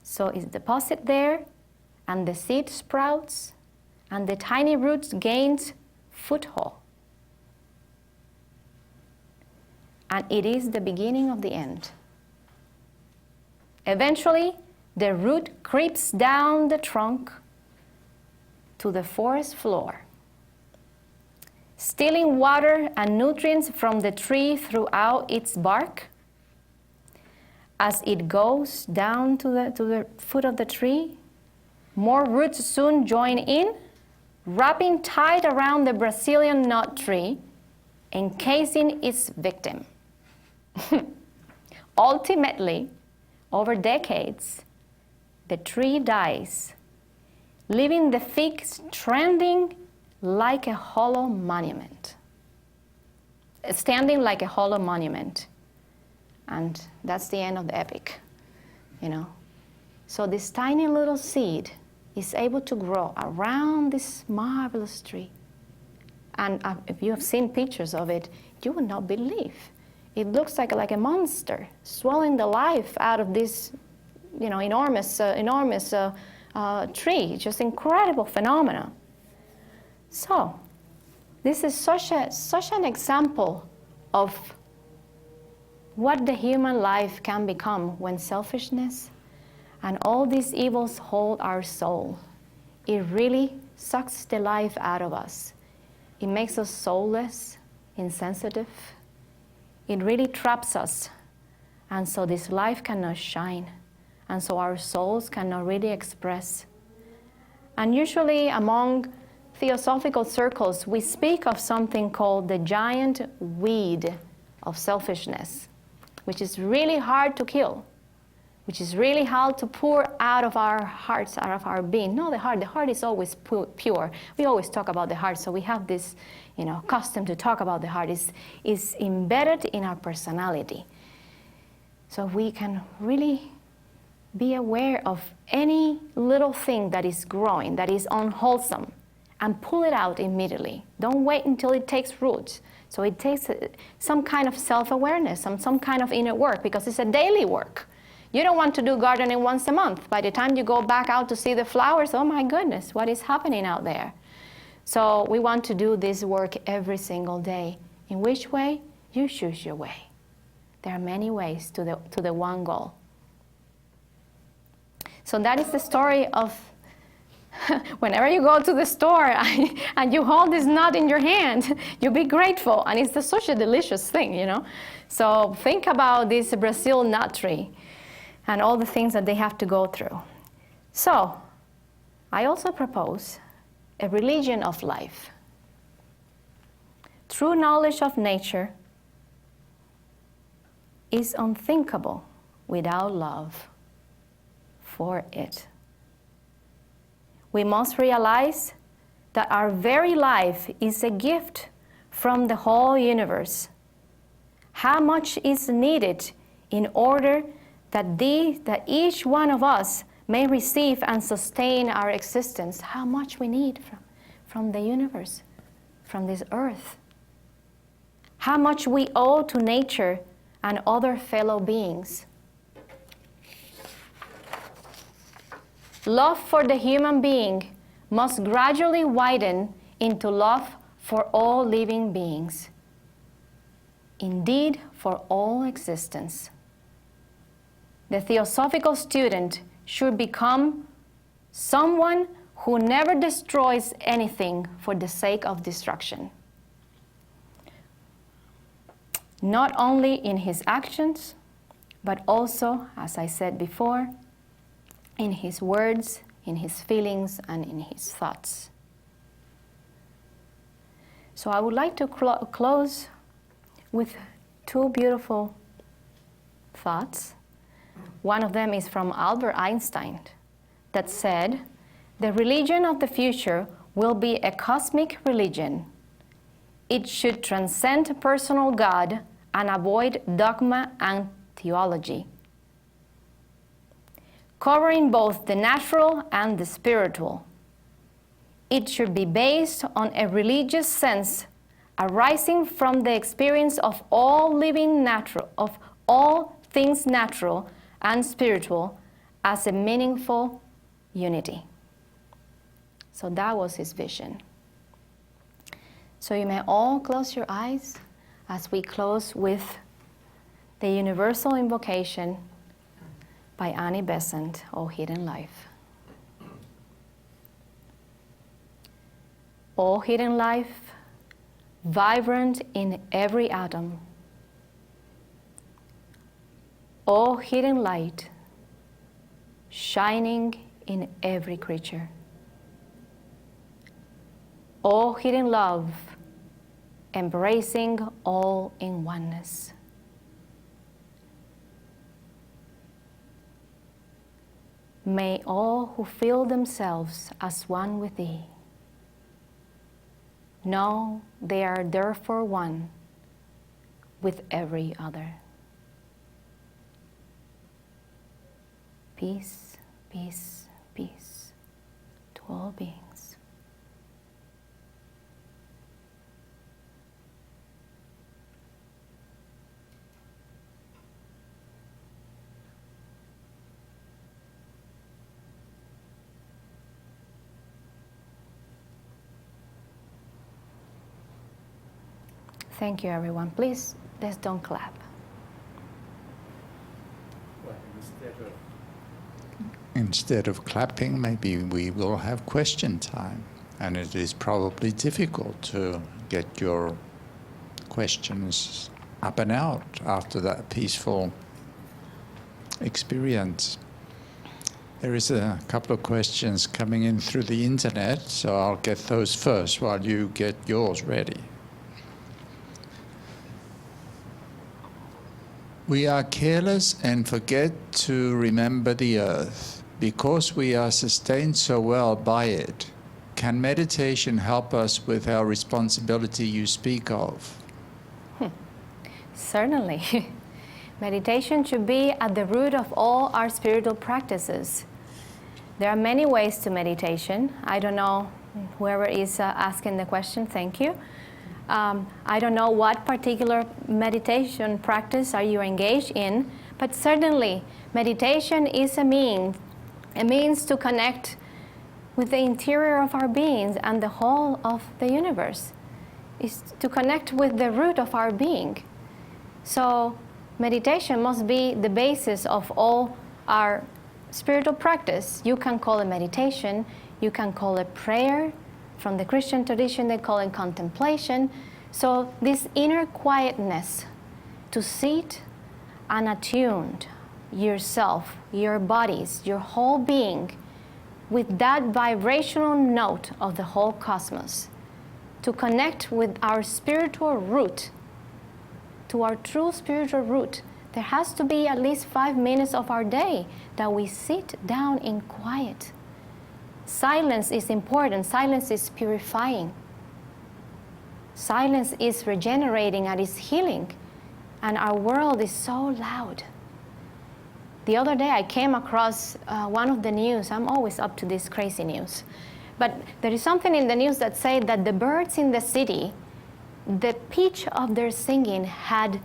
So it's deposited there, and the seed sprouts, and the tiny roots gains foothold. And it is the beginning of the end. Eventually, the root creeps down the trunk to the forest floor, stealing water and nutrients from the tree throughout its bark. As it goes down to the foot of the tree, more roots soon join in, wrapping tight around the Brazilian nut tree, encasing its victim. Ultimately, over decades, the tree dies, leaving the fig standing like a hollow monument. And that's the end of the epic, you know. So this tiny little seed is able to grow around this marvelous tree. And if you have seen pictures of it, you would not believe. It looks like a monster swallowing the life out of this, you know, enormous tree. Just incredible phenomena. So, this is such an example of what the human life can become when selfishness and all these evils hold our soul. It really sucks the life out of us. It makes us soulless, insensitive. It really traps us. And so this life cannot shine. And so our souls cannot really express. And usually among Theosophical circles, we speak of something called the giant weed of selfishness, which is really hard to kill, which is really hard to pour out of our hearts, out of our being. No, the heart is always pure. We always talk about the heart, so we have this, you know, custom to talk about the heart. It's embedded in our personality. So we can really be aware of any little thing that is growing, that is unwholesome, and pull it out immediately. Don't wait until it takes roots. So it takes some kind of self-awareness, some kind of inner work, because it's a daily work. You don't want to do gardening once a month. By the time you go back out to see the flowers, oh my goodness, what is happening out there? So we want to do this work every single day. In which way? You choose your way. There are many ways to the one goal. So that is the story of whenever you go to the store and you hold this nut in your hand, you be grateful. And it's such a delicious thing, you know. So think about this Brazil nut tree and all the things that they have to go through. So I also propose a religion of life. True knowledge of nature is unthinkable without love for it. We must realize that our very life is a gift from the whole universe. How much is needed in order that each one of us may receive and sustain our existence? How much we need from the universe, from this earth. How much we owe to nature and other fellow beings. Love for the human being must gradually widen into love for all living beings. Indeed, for all existence. The Theosophical student should become someone who never destroys anything for the sake of destruction. Not only in his actions, but also, as I said before, in his words, in his feelings, and in his thoughts. So I would like to close with two beautiful thoughts. One of them is from Albert Einstein that said, "The religion of the future will be a cosmic religion. It should transcend personal God and avoid dogma and theology, covering both the natural and the spiritual. It should be based on a religious sense arising from the experience of all things natural and spiritual as a meaningful unity." So that was his vision. So you may all close your eyes as we close with the universal invocation by Annie Besant, O Hidden Life. O Hidden Life, vibrant in every atom. O Hidden Light, shining in every creature. O Hidden Love, embracing all in oneness. May all who feel themselves as one with Thee know they are therefore one with every other. Peace, peace, peace to all beings. Thank you, everyone. Please, let's don't clap. Well, Instead of clapping, maybe we will have question time. And it is probably difficult to get your questions up and out after that peaceful experience. There is a couple of questions coming in through the internet, so I'll get those first while you get yours ready. We are careless and forget to remember the earth. Because we are sustained so well by it, can meditation help us with our responsibility you speak of? Certainly. Meditation should be at the root of all our spiritual practices. There are many ways to meditation. I don't know, whoever is asking the question, thank you. I don't know what particular meditation practice are you engaged in, but certainly meditation is a means to connect with the interior of our beings and the whole of the universe. Is to connect with the root of our being. So meditation must be the basis of all our spiritual practice. You can call it meditation, you can call it prayer. From the Christian tradition, they call it contemplation. So this inner quietness to sit unattuned yourself, your bodies, your whole being with that vibrational note of the whole cosmos, to connect with our spiritual root, to our true spiritual root, there has to be at least 5 minutes of our day that we sit down in quiet. Silence is important. Silence is purifying. Silence is regenerating and is healing. And our world is so loud. The other day I came across one of the news. I'm always up to this crazy news. But there is something in the news that said that the birds in the city, the pitch of their singing had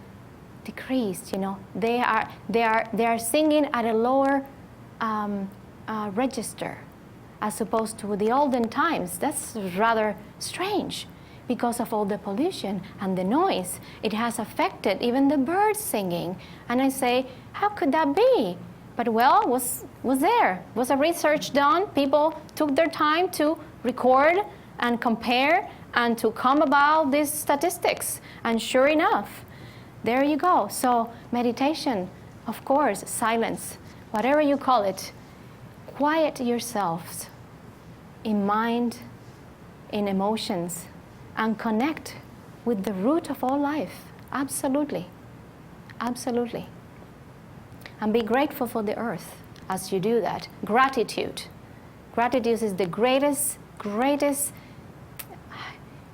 decreased. You know, they are singing at a lower register as opposed to the olden times. That's rather strange because of all the pollution and the noise. It has affected even the birds singing. And I say, how could that be? But well, was a research done. People took their time to record and compare and to come about these statistics. And sure enough, there you go. So meditation, of course, silence, whatever you call it, quiet yourselves in mind, in emotions, and connect with the root of all life. Absolutely. Absolutely. And be grateful for the earth as you do that. Gratitude. Gratitude is the greatest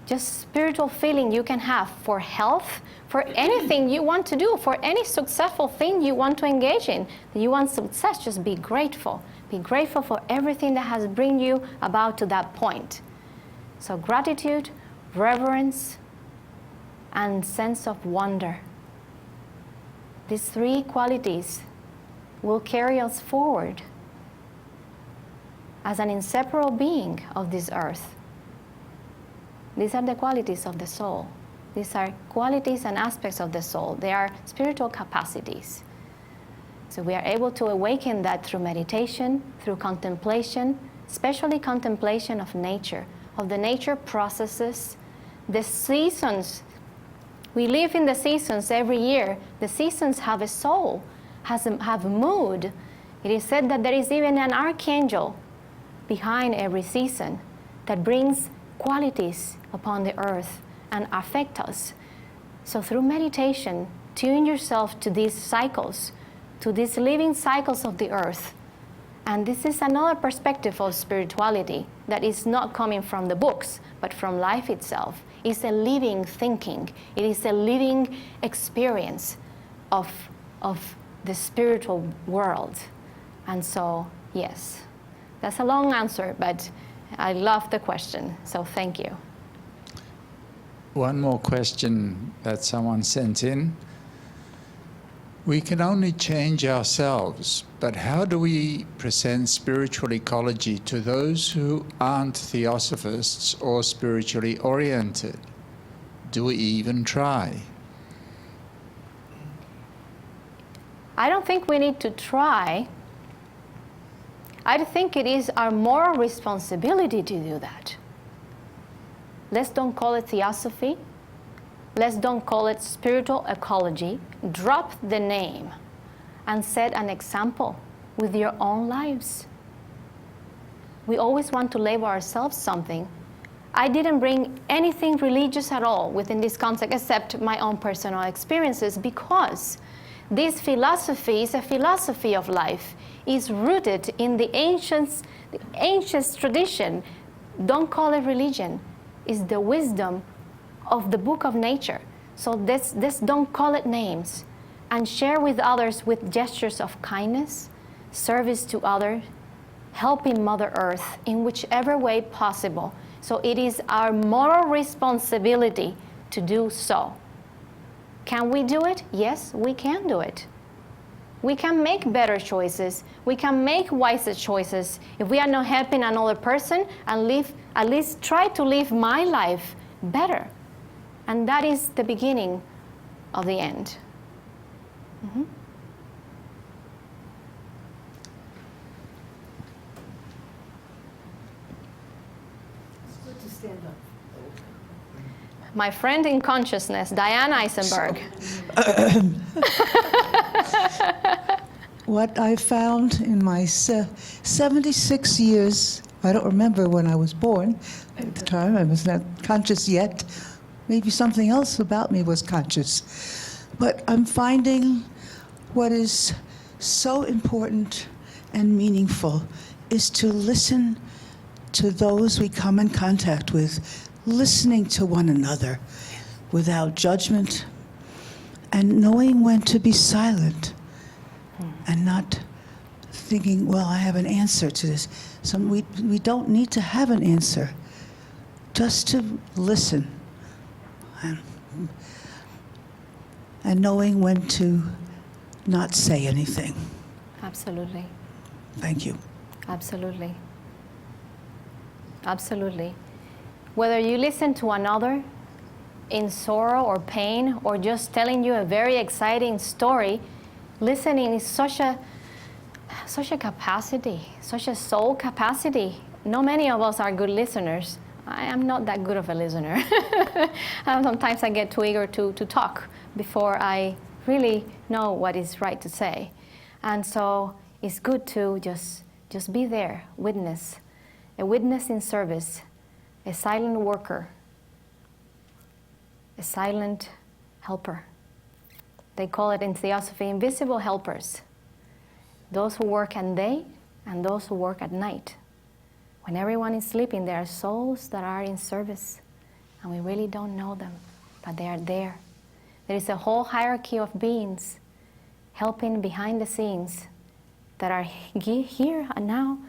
just spiritual feeling you can have for health, for anything you want to do, for any successful thing you want to engage in. You want success, just be grateful. Be grateful for everything that has bring you about to that point. So gratitude, reverence, and sense of wonder. These three qualities will carry us forward as an inseparable being of this earth. These are the qualities of the soul. These are qualities and aspects of the soul. They are spiritual capacities. So we are able to awaken that through meditation, through contemplation, especially contemplation of nature, of the nature processes, the seasons. We live in the seasons every year. The seasons have a soul, have a mood. It is said that there is even an archangel behind every season that brings qualities upon the earth and affect us. So through meditation, tune yourself to these cycles, to these living cycles of the earth. And this is another perspective of spirituality that is not coming from the books, but from life itself. It's a living thinking. It is a living experience of the spiritual world. And so, yes, that's a long answer, but I love the question, so thank you. One more question that someone sent in. We can only change ourselves, but how do we present spiritual ecology to those who aren't theosophists or spiritually oriented? Do we even try? I don't think we need to try. I think it is our moral responsibility to do that. Let's don't call it theosophy. Let's don't call it spiritual ecology. Drop the name and set an example with your own lives. We always want to label ourselves something. I didn't bring anything religious at all within this context except my own personal experiences, because this philosophy is a philosophy of life. It's rooted in the ancient tradition. Don't call it religion. It's the wisdom of the book of nature. So this don't call it names, and share with others with gestures of kindness, service to others, helping Mother Earth in whichever way possible. So it is our moral responsibility to do so. Can we do it? Yes, we can do it. We can make better choices. We can make wiser choices. If we are not helping another person, and live, at least try to live my life better. And that is the beginning of the end. Mm-hmm. It's good to stand up. My friend in consciousness, Diane Eisenberg. What I found in my 76 years, I don't remember when I was born. At the time, I was not conscious yet. Maybe something else about me was conscious. But I'm finding what is so important and meaningful is to listen to those we come in contact with, listening to one another without judgment, and knowing when to be silent and not thinking, well, I have an answer to this. We don't need to have an answer, just to listen. And knowing when to not say anything. Absolutely. Thank you. Absolutely. Absolutely. Whether you listen to another in sorrow or pain, or just telling you a very exciting story, listening is such a capacity, such a soul capacity. Not many of us are good listeners. I am not that good of a listener. Sometimes I get too eager to talk before I really know what is right to say. And so it's good to just be there, witness, a witness in service, a silent worker, a silent helper. They call it in Theosophy invisible helpers. Those who work at day and those who work at night. When everyone is sleeping, there are souls that are in service, and we really don't know them, but they are there. There is a whole hierarchy of beings helping behind the scenes that are here and now,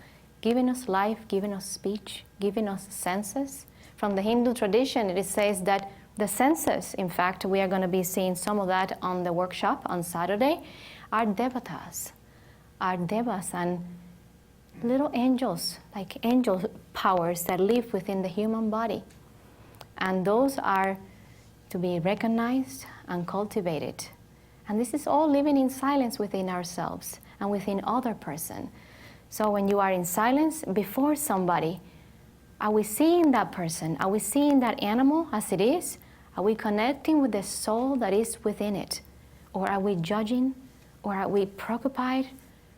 giving us life, giving us speech, giving us senses. From the Hindu tradition, it says that the senses, in fact, we are going to be seeing some of that on the workshop on Saturday, are devatas, are devas, and little angels, like angel powers that live within the human body. And those are to be recognized and cultivated. And this is all living in silence within ourselves and within other person. So when you are in silence before somebody, are we seeing that person? Are we seeing that animal as it is? Are we connecting with the soul that is within it? Or are we judging? Or are we preoccupied?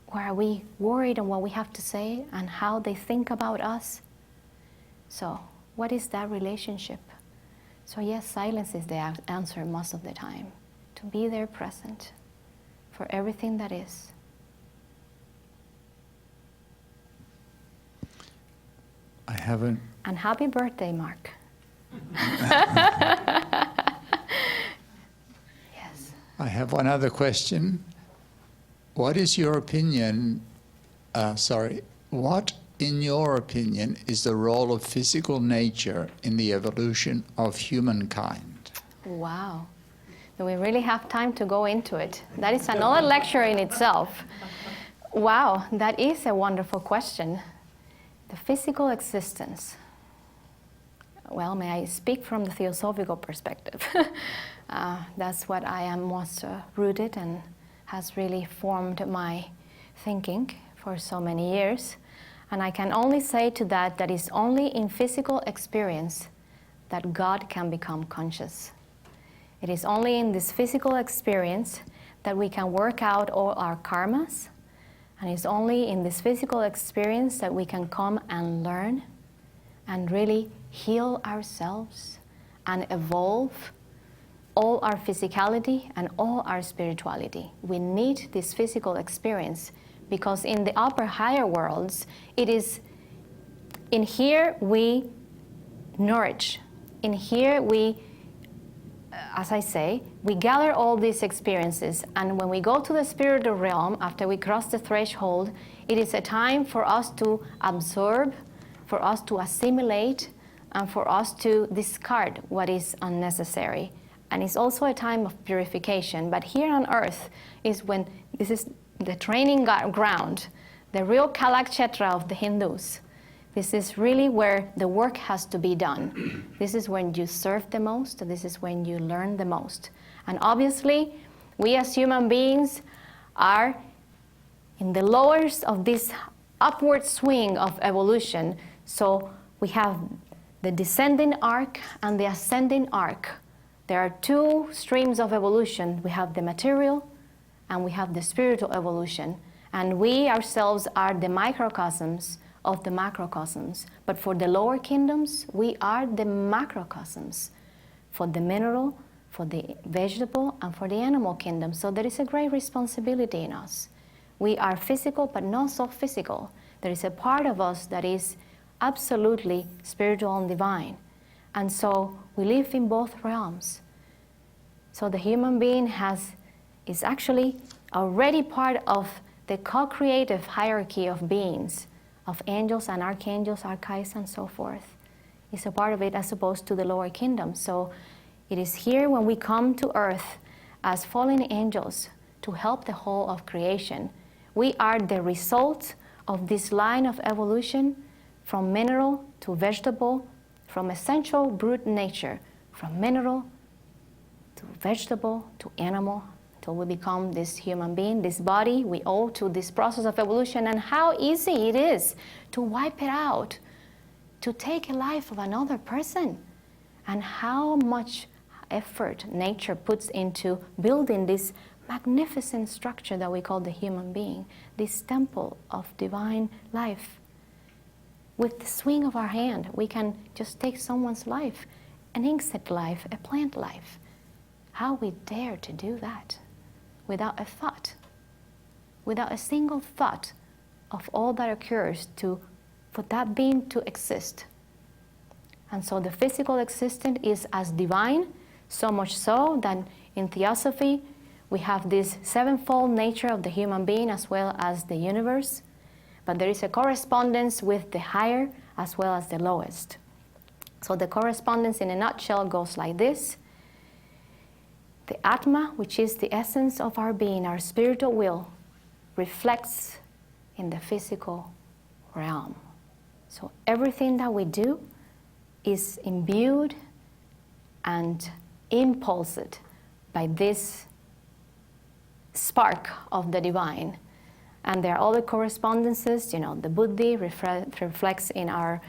Or are we worried on what we have to say and how they think about us? So what is that relationship? So yes, silence is the answer most of the time. To be there present for everything that is. I haven't. And happy birthday, Mark. Yes. I have one other question. What is your opinion, what, in your opinion, is the role of physical nature in the evolution of humankind? Wow. Do we really have time to go into it? That is another lecture in itself. Wow, that is a wonderful question. The physical existence. Well, may I speak from the theosophical perspective? That's what I am most rooted and has really formed my thinking for so many years. And I can only say to that it's only in physical experience that God can become conscious. It is only in this physical experience that we can work out all our karmas. And it's only in this physical experience that we can come and learn and really heal ourselves and evolve all our physicality and all our spirituality. We need this physical experience because in the upper higher worlds, it is in here we nourish. In here we, as I say, we gather all these experiences, and when we go to the spiritual realm, after we cross the threshold, it is a time for us to absorb, for us to assimilate, and for us to discard what is unnecessary. And it's also a time of purification. But here on earth is when this is the training ground, the real Kalakshetra of the Hindus. This is really where the work has to be done. This is when you serve the most. This is when you learn the most. And obviously, we as human beings are in the lowest of this upward swing of evolution. So we have the descending arc and the ascending arc. There are two streams of evolution. We have the material and we have the spiritual evolution. And we ourselves are the microcosms of the macrocosms. But for the lower kingdoms, we are the macrocosms for the mineral, for the vegetable, and for the animal kingdom. So there is a great responsibility in us. We are physical, but not so physical. There is a part of us that is absolutely spiritual and divine. And so we live in both realms. So the human being is actually already part of the co-creative hierarchy of beings, of angels and archangels, archives, and so forth. It's a part of it as opposed to the lower kingdom. So it is here when we come to earth as fallen angels to help the whole of creation. We are the result of this line of evolution from mineral to vegetable, from essential brute nature, from mineral to vegetable to animal, till we become this human being, this body. We owe to this process of evolution, and how easy it is to wipe it out, to take a life of another person, and how much effort nature puts into building this magnificent structure that we call the human being, this temple of divine life. With the swing of our hand, we can just take someone's life, an insect life, a plant life. How we dare to do that without a thought, without a single thought of all that occurs for that being to exist. And so the physical existence is as divine, so much so that in Theosophy, we have this sevenfold nature of the human being as well as the universe, but there is a correspondence with the higher as well as the lowest. So the correspondence in a nutshell goes like this. The Atma, which is the essence of our being, our spiritual will, reflects in the physical realm. So everything that we do is imbued and impulsed by this spark of the divine. And there are other correspondences, the Buddhi reflects in our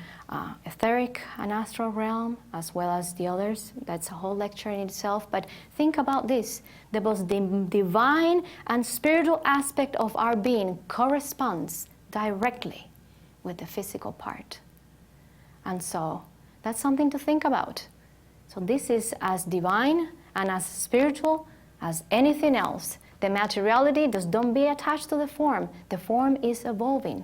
etheric and astral realm, as well as the others. That's a whole lecture in itself. But think about this. The most divine and spiritual aspect of our being corresponds directly with the physical part. And so that's something to think about. So this is as divine and as spiritual as anything else. The materiality, just don't be attached to the form. The form is evolving.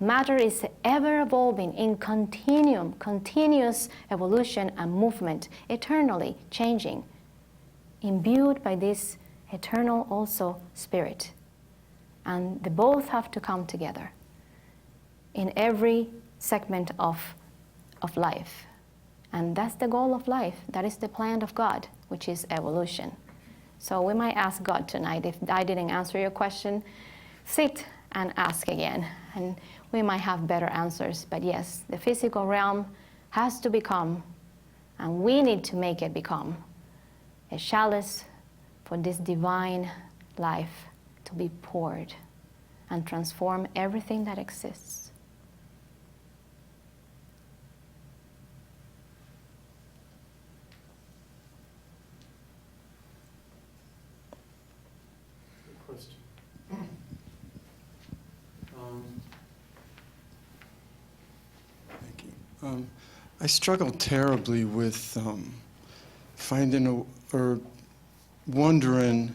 Matter is ever evolving in continuous evolution and movement, eternally changing, imbued by this eternal also spirit. And they both have to come together in every segment of life. And that's the goal of life. That is the plan of God, which is evolution. So we might ask God tonight, if I didn't answer your question, sit and ask again. And we might have better answers. But yes, the physical realm has to become, and we need to make it become, a chalice for this divine life to be poured and transform everything that exists. Thank you. I struggle terribly with finding or wondering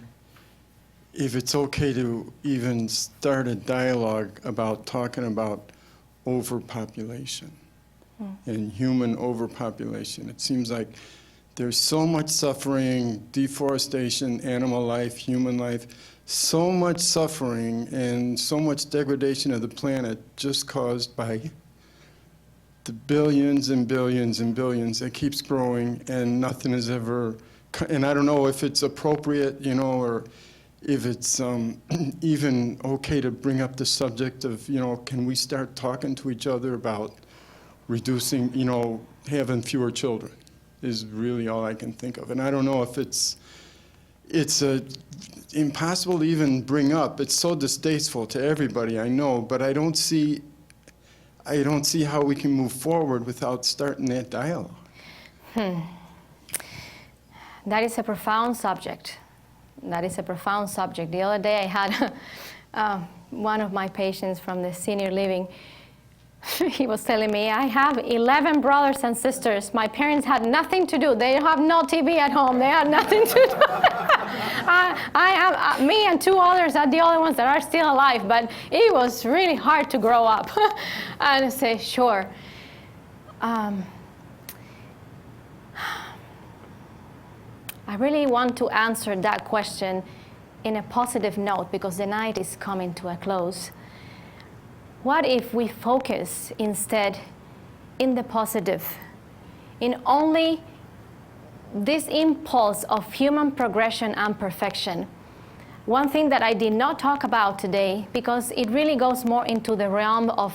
if it's okay to even start a dialogue about talking about overpopulation and human overpopulation. It seems like there's so much suffering, deforestation, animal life, human life, so much suffering and so much degradation of the planet just caused by the billions and billions and billions. It keeps growing and nothing is ever, and I don't know if it's appropriate, or if it's even okay to bring up the subject of, can we start talking to each other about reducing, having fewer children is really all I can think of. And I don't know if it's impossible to even bring up. It's so distasteful to everybody, I know, but I don't see how we can move forward without starting that dialogue. That is a profound subject. The other day I had One of my patients from the senior living, he was telling me, I have 11 brothers and sisters. My parents had nothing to do. They have no TV at home. They had nothing to do. Me and 2 others are the only ones that are still alive, but it was really hard to grow up. And I say, sure. I really want to answer that question in a positive note because the night is coming to a close. What if we focus instead in the positive, in only this impulse of human progression and perfection? One thing that I did not talk about today, because it really goes more into the realm of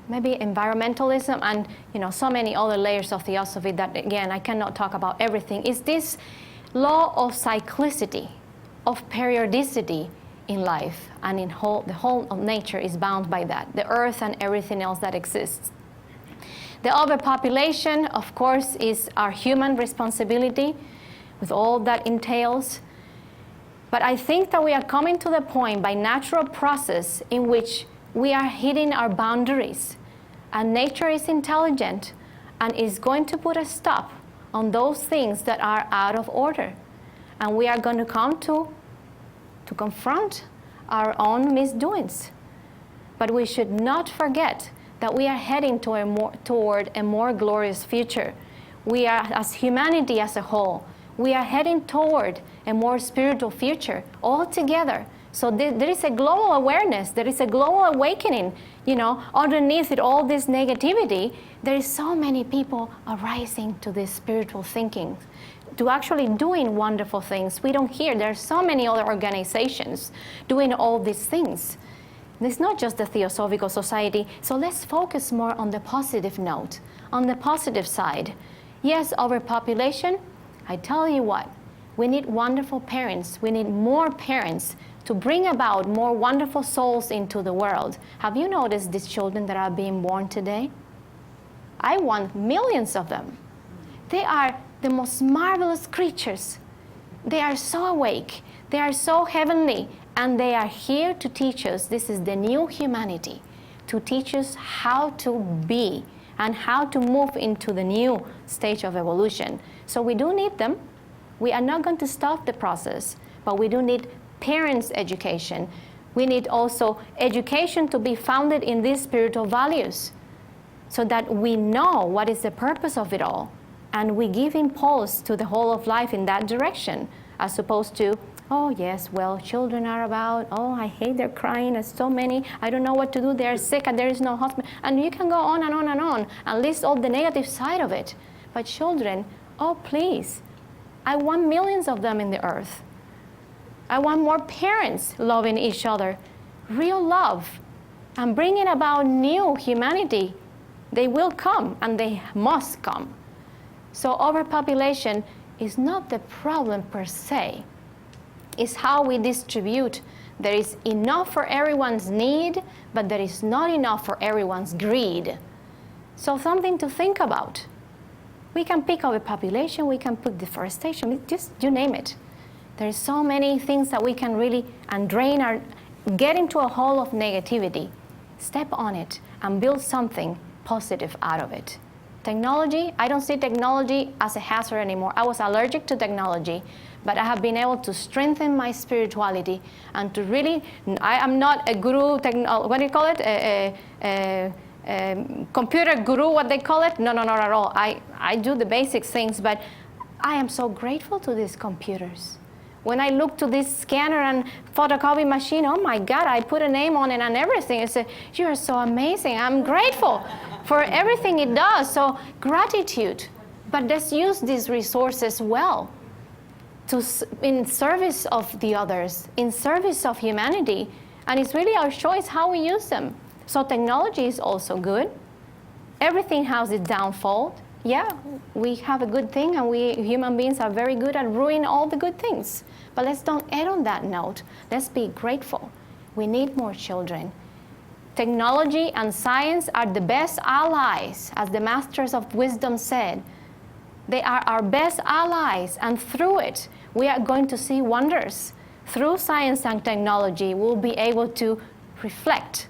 maybe environmentalism and so many other layers of theosophy that, again, I cannot talk about everything, is this law of cyclicity, of periodicity in life, and the whole of nature is bound by that, the earth and everything else that exists. The overpopulation, of course, is our human responsibility with all that entails. But I think that we are coming to the point by natural process in which we are hitting our boundaries, and nature is intelligent and is going to put a stop on those things that are out of order. And we are going to come to confront our own misdoings. But we should not forget that we are heading toward a more glorious future. We are, as humanity as a whole, we are heading toward a more spiritual future all together. So there is a global awareness, there is a global awakening, underneath it, all this negativity. There is so many people arising to this spiritual thinking, to actually doing wonderful things. We don't hear. There are so many other organizations doing all these things. It's not just the Theosophical Society. So let's focus more on the positive note, on the positive side. Yes, overpopulation. I tell you what, we need wonderful parents. We need more parents to bring about more wonderful souls into the world. Have you noticed these children that are being born today? I want millions of them. They are the most marvelous creatures. They are so awake. They are so heavenly. And they are here to teach us, this is the new humanity, to teach us how to be and how to move into the new stage of evolution. So we do need them. We are not going to stop the process, but we do need parents' education. We need also education to be founded in these spiritual values so that we know what is the purpose of it all. And we give impulse to the whole of life in that direction, as opposed to, oh yes, well, children are about, oh, I hate they're crying, there's so many, I don't know what to do, they're sick and there is no hospital. And you can go on and on and on and list all the negative side of it. But children, oh please, I want millions of them in the earth. I want more parents loving each other, real love, and bringing about new humanity. They will come and they must come. So overpopulation is not the problem per se. It's how we distribute. There is enough for everyone's need, but there is not enough for everyone's greed. So something to think about. We can pick overpopulation, we can put deforestation, just you name it. There's so many things that we can really get into a hole of negativity. Step on it and build something positive out of it. Technology, I don't see technology as a hazard anymore. I was allergic to technology, but I have been able to strengthen my spirituality and to really, I am not a guru, what do you call it? A computer guru, what they call it? No, not at all. I do the basic things, but I am so grateful to these computers. When I look to this scanner and photocopy machine, oh my God, I put a name on it and everything. I say, you are so amazing. I'm grateful for everything it does. So gratitude. But let's use these resources well in service of the others, in service of humanity. And it's really our choice how we use them. So technology is also good. Everything has its downfall. Yeah, we have a good thing, and we human beings are very good at ruining all the good things. But let's don't end on that note. Let's be grateful. We need more children. Technology and science are the best allies, as the masters of wisdom said. They are our best allies, and through it, we are going to see wonders. through science and technology, we'll be able to reflect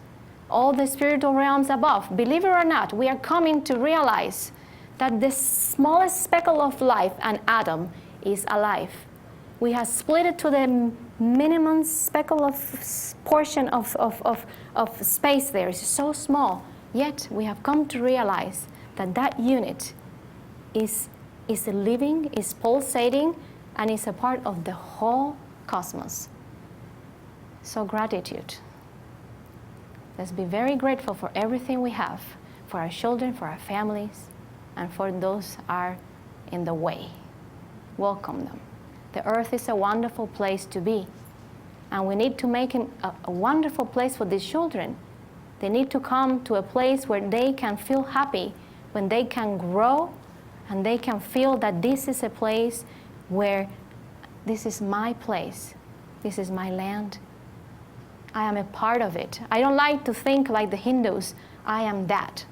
all the spiritual realms above. Believe it or not, we are coming to realize that the smallest speckle of life, an atom, is alive. We have split it to the minimum speckle of portion of space there. It's so small. Yet we have come to realize that that unit is living, is pulsating, and is a part of the whole cosmos. So gratitude. Let's be very grateful for everything we have, for our children, for our families, and for those who are in the way. Welcome them. The earth is a wonderful place to be, and we need to make it a wonderful place for these children. They need to come to a place where they can feel happy, when they can grow, and they can feel that this is a place where this is my place, this is my land. I am a part of it. I don't like to think like the Hindus, I am that.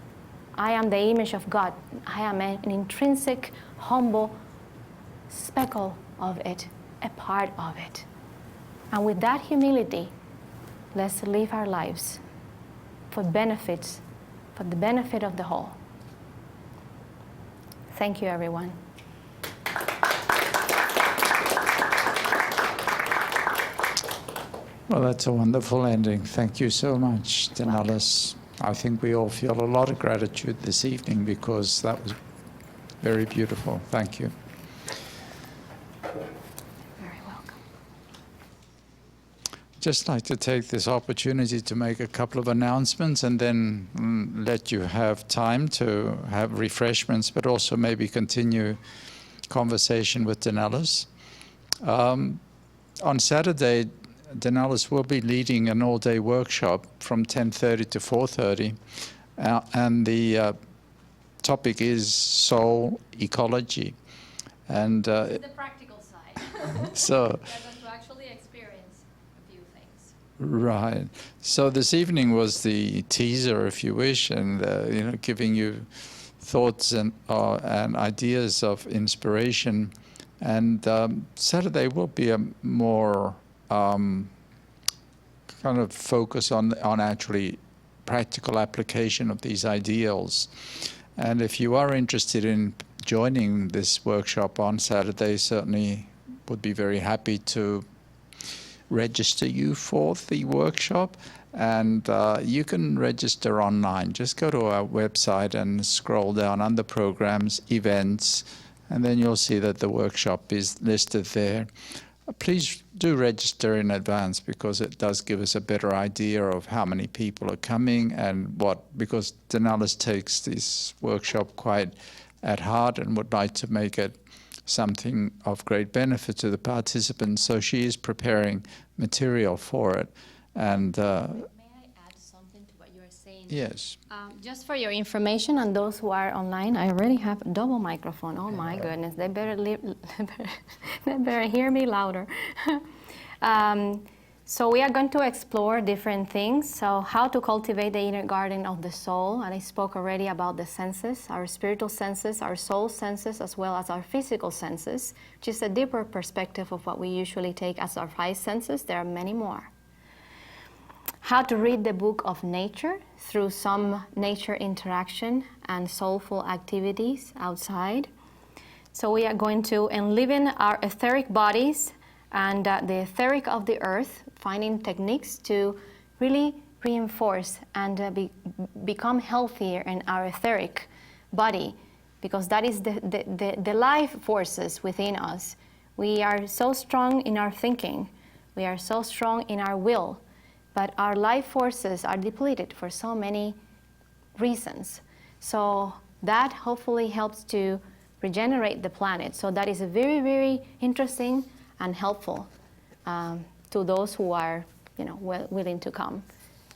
I am the image of God. I am an intrinsic, humble speckle of it, a part of it. And with that humility, let's live our lives for the benefit of the whole. Thank you, everyone. Well, that's a wonderful ending. Thank you so much, Danelys. I think we all feel a lot of gratitude this evening because that was very beautiful. Thank you. Very welcome. Just like to take this opportunity to make a couple of announcements and then let you have time to have refreshments, but also maybe continue conversation with Danelys. On Saturday, Danelys will be leading an all-day workshop from 10:30 to 4:30, and the topic is soul ecology. And the practical side. so They're going to actually experience a few things. right. So this evening was the teaser, if you wish, and giving you thoughts and ideas of inspiration. And Saturday will be a more kind of focus on actually practical application of these ideals. And if you are interested in joining this workshop on Saturday, certainly would be very happy to register you for the workshop. And you can register online. Just go to our website and scroll down under programs, events, and then you'll see that the workshop is listed there. Please do register in advance because it does give us a better idea of how many people are coming and because Danelys takes this workshop quite at heart and would like to make it something of great benefit to the participants. So she is preparing material for it. And May I add something to what you are saying? yes. Just for your information, and those who are online, I already have a double microphone. Oh my goodness, they better hear me louder. So we are going to explore different things. So how to cultivate the inner garden of the soul. And I spoke already about the senses, our spiritual senses, our soul senses, as well as our physical senses, which is a deeper perspective of what we usually take as our five senses. There are many more. How to read the book of nature through some nature interaction and soulful activities outside. So we are going to enliven our etheric bodies and the etheric of the earth, finding techniques to really reinforce and become healthier in our etheric body, because that is the life forces within us. We are so strong in our thinking. We are so strong in our will. But our life forces are depleted for so many reasons. So that hopefully helps to regenerate the planet. So that is very, very interesting and helpful to those who are, willing to come.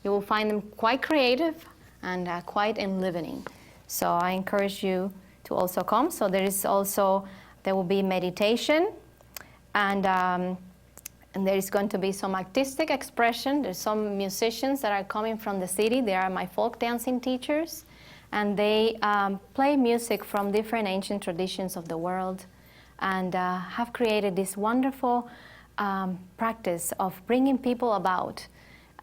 You will find them quite creative and quite enlivening. So I encourage you to also come. So there will be meditation and there is going to be some artistic expression. There's some musicians that are coming from the city. They are my folk dancing teachers. And they play music from different ancient traditions of the world and have created this wonderful practice of bringing people about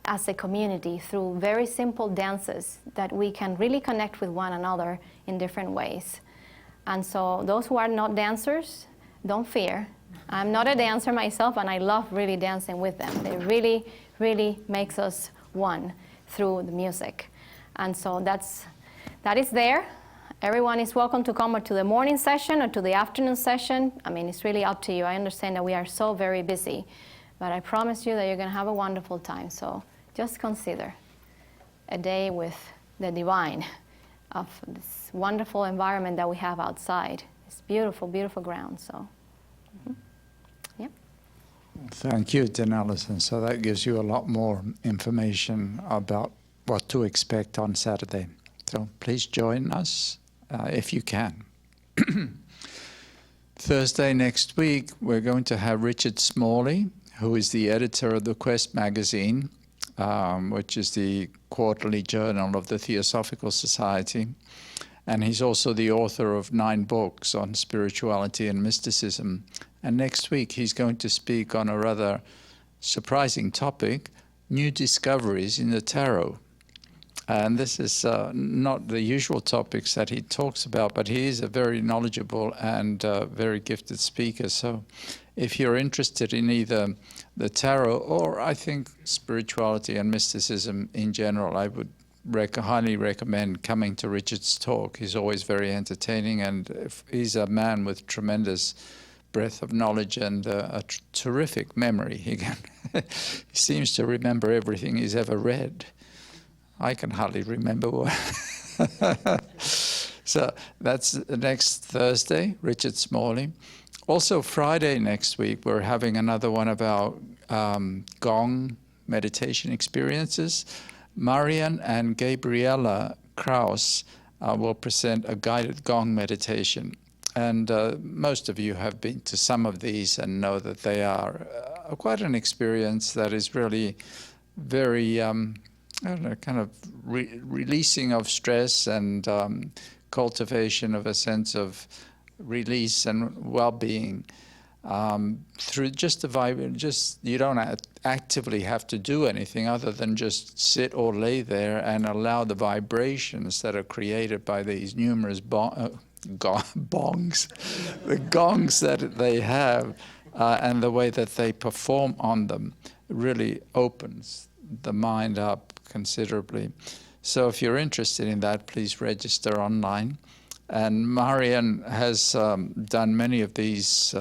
as a community through very simple dances that we can really connect with one another in different ways. And so those who are not dancers, don't fear. I'm not a dancer myself, and I love really dancing with them. They really, really makes us one through the music. And so that is there. Everyone is welcome to come to the morning session or to the afternoon session. I mean, it's really up to you. I understand that we are so very busy, but I promise you that you're going to have a wonderful time. So just consider a day with the divine of this wonderful environment that we have outside. It's beautiful, beautiful ground. So, yeah. Thank you, Danelys. And so that gives you a lot more information about what to expect on Saturday. So please join us if you can. Thursday next week, we're going to have Richard Smalley, who is the editor of the Quest magazine, which is the quarterly journal of the Theosophical Society. And he's also the author of 9 books on spirituality and mysticism. And next week, he's going to speak on a rather surprising topic, new discoveries in the tarot. And this is not the usual topics that he talks about, but he is a very knowledgeable and very gifted speaker. So if you're interested in either the tarot or, I think, spirituality and mysticism in general, I would highly recommend coming to Richard's talk. He's always very entertaining, and he's a man with tremendous breadth of knowledge and a terrific memory. He seems to remember everything he's ever read. I can hardly remember what. So that's next Thursday, Richard Smalley. Also Friday next week, we're having another one of our gong meditation experiences. Marian and Gabriella Kraus will present a guided gong meditation. And most of you have been to some of these and know that they are quite an experience that is really very I don't know, kind of releasing of stress and cultivation of a sense of release and well-being through just the vibe. Just you don't actively have to do anything other than just sit or lay there and allow the vibrations that are created by these numerous bongs, the gongs that they have, and the way that they perform on them really opens the mind up considerably. So if you're interested in that, please register online. And Marian has done many of these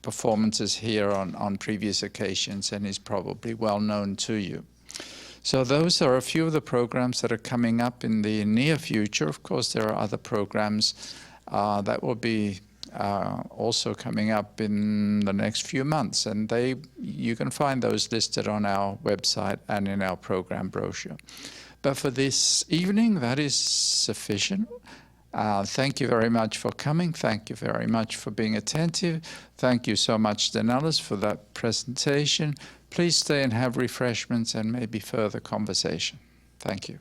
performances here on previous occasions and is probably well known to you. So those are a few of the programs that are coming up in the near future. Of course, there are other programs that will be also coming up in the next few months, and you can find those listed on our website and in our program brochure. But for this evening, that is sufficient. Thank you very much for coming. Thank you very much for being attentive. Thank you so much, Danelys, for that presentation. Please stay and have refreshments and maybe further conversation. Thank you.